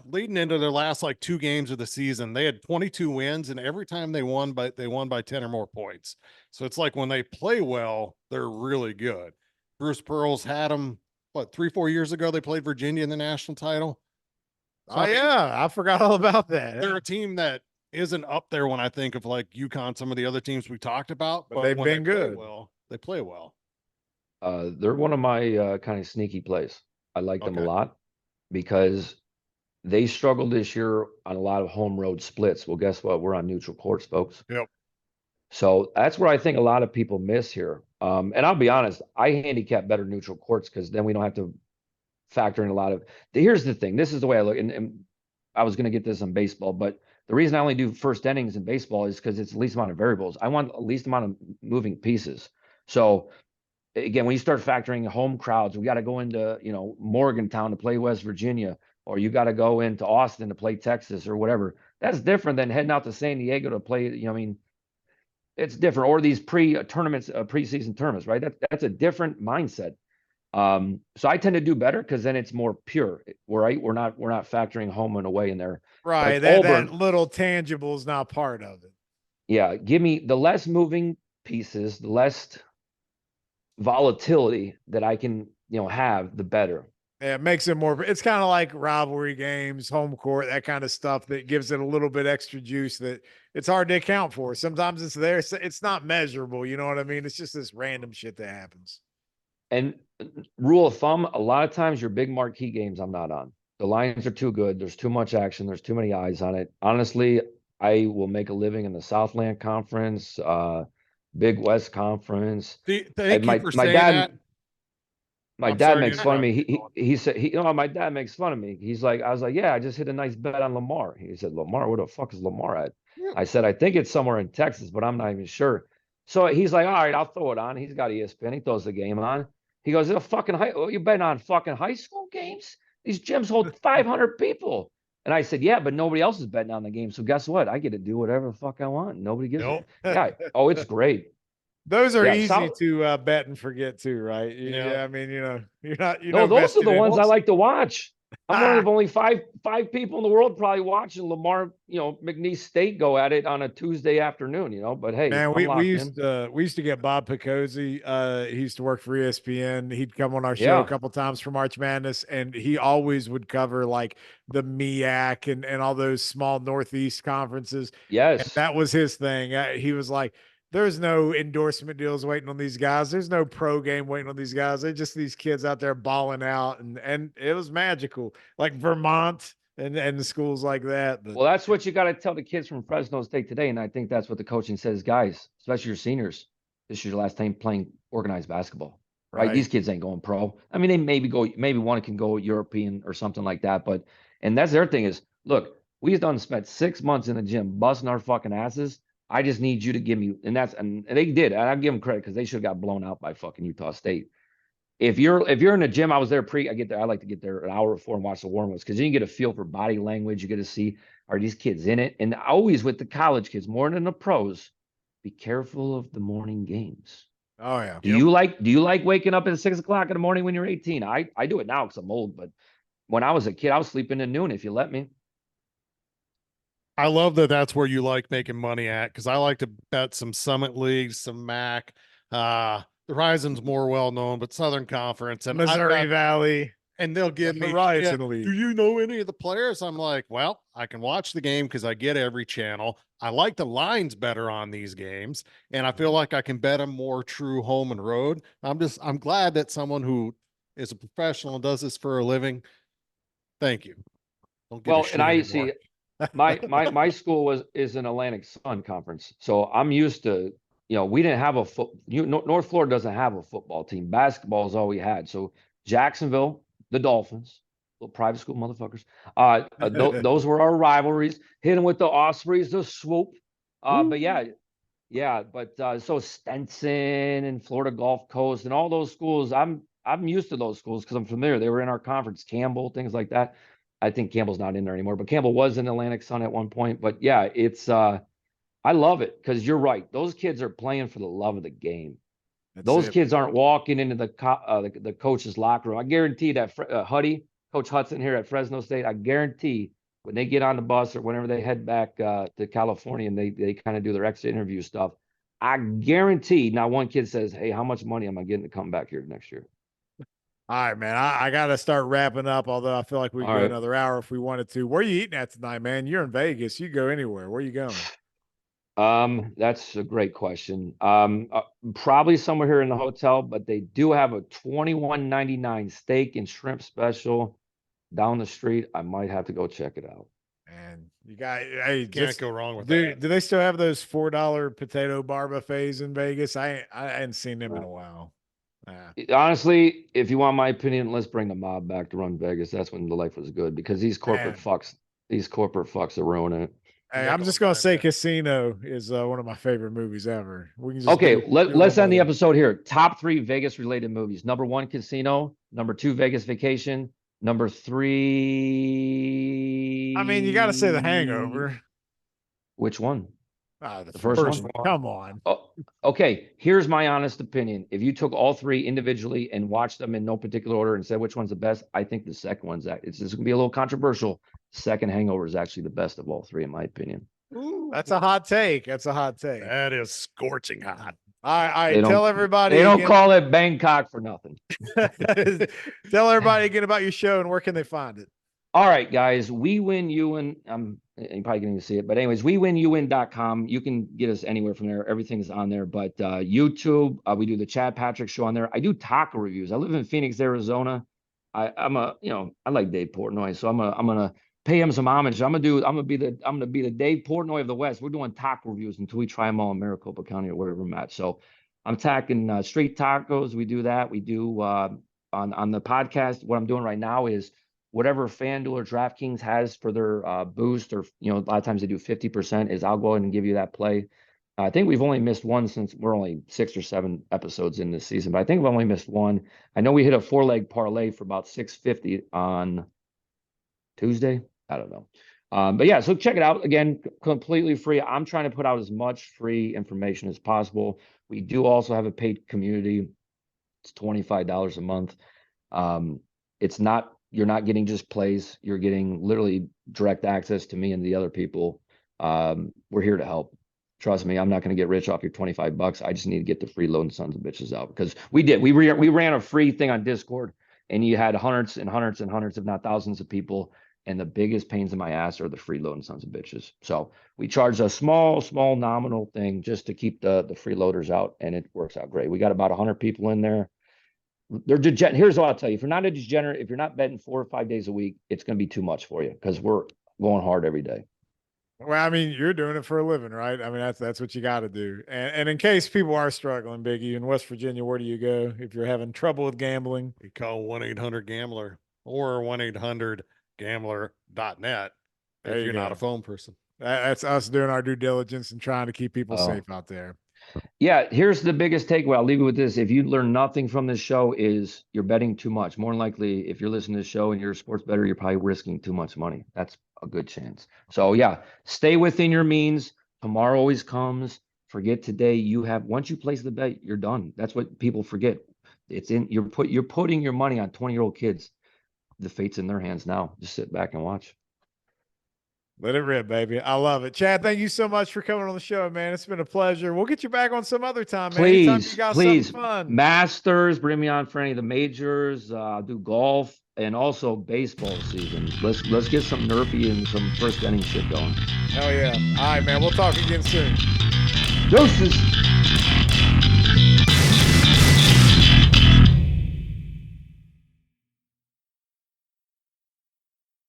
leading into their last like 2 games of the season. They had 22 wins, and every time they won by 10 or more points. So it's like when they play well, they're really good. Bruce Pearl's had them, what, 3-4 years ago they played Virginia in the national title. So, Oh I mean, yeah, I forgot all about that. they're a team that isn't up there when I think of like UConn, some of the other teams we talked about, But but they've when been they play good. well, they play well. They're one of my kind of sneaky plays. I like them a Okay. lot because they struggled this year on a lot of home road splits. Well, guess what? We're on neutral courts, folks. Yep. So that's where I think a lot of people miss here. And I'll be honest, I handicap better neutral courts because then we don't have to factor in a lot of. Here's the thing. This is the way I look, and I was going to get this in baseball, but the reason I only do first innings in baseball is because it's the least amount of variables. I want the least amount of moving pieces. So again, when you start factoring home crowds, we got to go into, Morgantown to play West Virginia, or you got to go into Austin to play Texas or whatever. That's different than heading out to San Diego to play, it's different. Or these pre-tournaments, preseason tournaments, right? That's a different mindset. So I tend to do better because then it's more pure, right? We're not factoring home and away in there. Right. Like That Auburn, little tangible is not part of it. yeah, give me the less moving pieces, the less volatility that I can, have, the better. Yeah, it makes it more. It's kind of like rivalry games, home court, that kind of stuff that gives it a little bit extra juice that it's hard to account for. Sometimes it's there. It's not measurable. You know what I mean? It's just this random shit that happens. And rule of thumb, a lot of times your big marquee games I'm not on. The lines are too good. There's too much action. There's too many eyes on it. Honestly, I will make a living in the Southland Conference, Big West Conference. Thank you for My saying dad, that. my I'm dad sorry to makes fun of me. interrupt He said, my dad makes fun of me. He's like, I was like, yeah, I just hit a nice bet on Lamar. He said, Lamar, where the fuck is Lamar at? Yeah. I said, I think it's somewhere in Texas, but I'm not even sure. So he's like, all right, I'll throw it on. He's got ESPN. He throws the game on. He goes, you betting on fucking high school games? These gyms hold 500 people. And I said, yeah, but nobody else is betting on the game. So guess what? I get to do whatever the fuck I want. Nobody gives Nope. a yeah. Oh, it's great. Those are Yeah, easy to bet and forget too, right? Yeah. Yeah, I mean, you're No, those are vested the in ones I it. like to watch. I'm one of only five people in the world probably watching Lamar, McNeese State go at it on a Tuesday afternoon, But hey, Man, I'm we locked used in. we used to get Bob Picozzi. He used to work for ESPN. He'd come on our show a Yeah. couple times for March Madness, and he always would cover like the MEAC and all those small Northeast conferences. And Yes. that was his thing. He was like, "There's no endorsement deals waiting on these guys. There's no pro game waiting on these guys. They're just these kids out there balling out, and it was magical. Like Vermont and the schools like that. But Well, that's what you got to tell the kids from Fresno State today. And I think that's what the coaching says, guys, especially your seniors. This is your last time playing organized basketball, right? These kids ain't going pro. I mean, they maybe one can go European or something like that. But, and that's their thing is, look, we've spent 6 months in the gym busting our fucking asses. I just need you to give me, and they did. And I give them credit because they should have got blown out by fucking Utah State. If you're in the gym, I was there I get there. I like to get there an hour before and watch the warm-ups because then you get a feel for body language. You get to see, are these kids in it? And always with the college kids, more than the pros, be careful of the morning games. oh yeah. Do you like waking up at 6 o'clock in the morning when you're 18? I do it now because I'm old, but when I was a kid, I was sleeping at noon if you let me. I love that that's where you like making money at, because I like to bet some Summit Leagues, some MAC. The Horizon's more well known, but Southern Conference and Missouri Valley. and they'll give me, Horizon League. do you know any of the players? I'm like, well, I can watch the game because I get every channel. I like the lines better on these games, and I feel like I can bet them more true home and road. I'm glad that someone who is a professional and does this for a living. Thank you. Don't give a Well, shit and I anymore. see my school is an Atlantic Sun conference, so I'm used to. We didn't have North Florida doesn't have a football team. Basketball is all we had. So Jacksonville, the Dolphins, little private school motherfuckers. Those were our rivalries. Hitting with the Ospreys, the swoop. But yeah, Yeah, but so Stenson and Florida Gulf Coast and all those schools, I'm used to those schools because I'm familiar. They were in our conference, Campbell, things like that. I think Campbell's not in there anymore, but Campbell was in Atlantic Sun at one point. But yeah, it's I love it because you're right. Those kids are playing for the love of the game. Those kids aren't walking into the coach's locker room. I guarantee that Huddy, Coach Hudson here at Fresno State, I guarantee when they get on the bus or whenever they head back to California and they kind of do their exit interview stuff, I guarantee not one kid says, "Hey, how much money am I getting to come back here next year?" All right, man. I got to start wrapping up, although I feel like we could go another hour if we wanted to. Where are you eating at tonight, man? You're in Vegas. You go anywhere. Where are you going? That's a great question. Probably somewhere here in the hotel, but they do have a $21.99 steak and shrimp special down the street. I might have to go check it out. And you got, hey, Can't go wrong with do that. they still have those $4 potato bar buffets in Vegas? I hadn't seen them in a while. Honestly, if you want my opinion, let's bring the mob back to run Vegas. That's when the life was good because these corporate fucks are ruining it. Hey, I'm just gonna say Casino is one of my favorite movies ever. We can just okay. Let's end the episode here. Top 3 Vegas related movies. Number 1, Casino. Number 2, Vegas Vacation. Number 3. I mean, you got to say The Hangover. Which one? The first one. Come on. Oh, okay. Here's my honest opinion. If you took all 3 individually and watched them in no particular order and said which one's the best, I think the second one's it's just gonna be a little controversial. Second Hangover is actually the best of all 3, in my opinion. Ooh, that's a hot take. That's a hot take. That is scorching hot. All right, tell everybody. They don't call it Bangkok for nothing. Tell everybody again about your show and where can they find it. All right, guys. We Win You Win. You probably can't even see it, but anyways, wewinyouvin.com. You can get us anywhere from there. Everything's on there. But YouTube, we do the Chad Patrick Show on there. I do taco reviews. I live in Phoenix, Arizona. I like Dave Portnoy, so I'm gonna pay him some homage. I'm gonna be the Dave Portnoy of the West. We're doing taco reviews until we try them all in Maricopa County or wherever I'm at. So I'm tacking street tacos. We do that. We do on the podcast. What I'm doing right now is whatever FanDuel or DraftKings has for their boost, or a lot of times they do 50%. Is I'll go ahead and give you that play. I think we've only missed one since we're only 6 or 7 episodes in this season, but I think we've only missed one. I know we hit a 4-leg parlay for about $650 on Tuesday. I don't know. But yeah, so check it out. Again, completely free. I'm trying to put out as much free information as possible. We do also have a paid community. It's $25 a month. You're not getting just plays. You're getting literally direct access to me and the other people. We're here to help. Trust me, I'm not going to get rich off your $25. I just need to get the freeloading sons of bitches out because we did. We ran a free thing on Discord, and you had hundreds and hundreds and hundreds, if not thousands, of people. And the biggest pains in my ass are the freeloading sons of bitches. So we charge a small nominal thing just to keep the freeloaders out, and it works out great. We got about 100 people in there. They're degenerate. Here's what I'll tell you: if you're not a degenerate, if you're not betting 4 or 5 days a week, it's going to be too much for you because we're going hard every day. Well, I mean, you're doing it for a living, right? I mean, that's what you got to do. And in case people are struggling, Biggie, in West Virginia, where do you go if you're having trouble with gambling? You call 1-800-GAMBLER or 1-800-GAMBLER.net if you're not a phone person. That's us doing our due diligence and trying to keep people safe out there. Yeah, here's the biggest takeaway. I'll leave you with this. If you learn nothing from this show, is you're betting too much. More than likely, if you're listening to the show and you're a sports bettor, you're probably risking too much money. That's a good chance. So yeah, stay within your means. Tomorrow always comes. Forget today. Once you place the bet, you're done. That's what people forget. You're putting your money on 20-year-old kids. The fate's in their hands now. Just sit back and watch. Let it rip, baby. I love it. Chad, thank you so much for coming on the show, man. It's been a pleasure. We'll get you back on some other time, man. Please, you got please. Fun. Masters, bring me on for any of the majors. I'll do golf and also baseball season. Let's get some nerfy and some first inning shit going. Hell yeah. All right, man. We'll talk again soon. Deuces.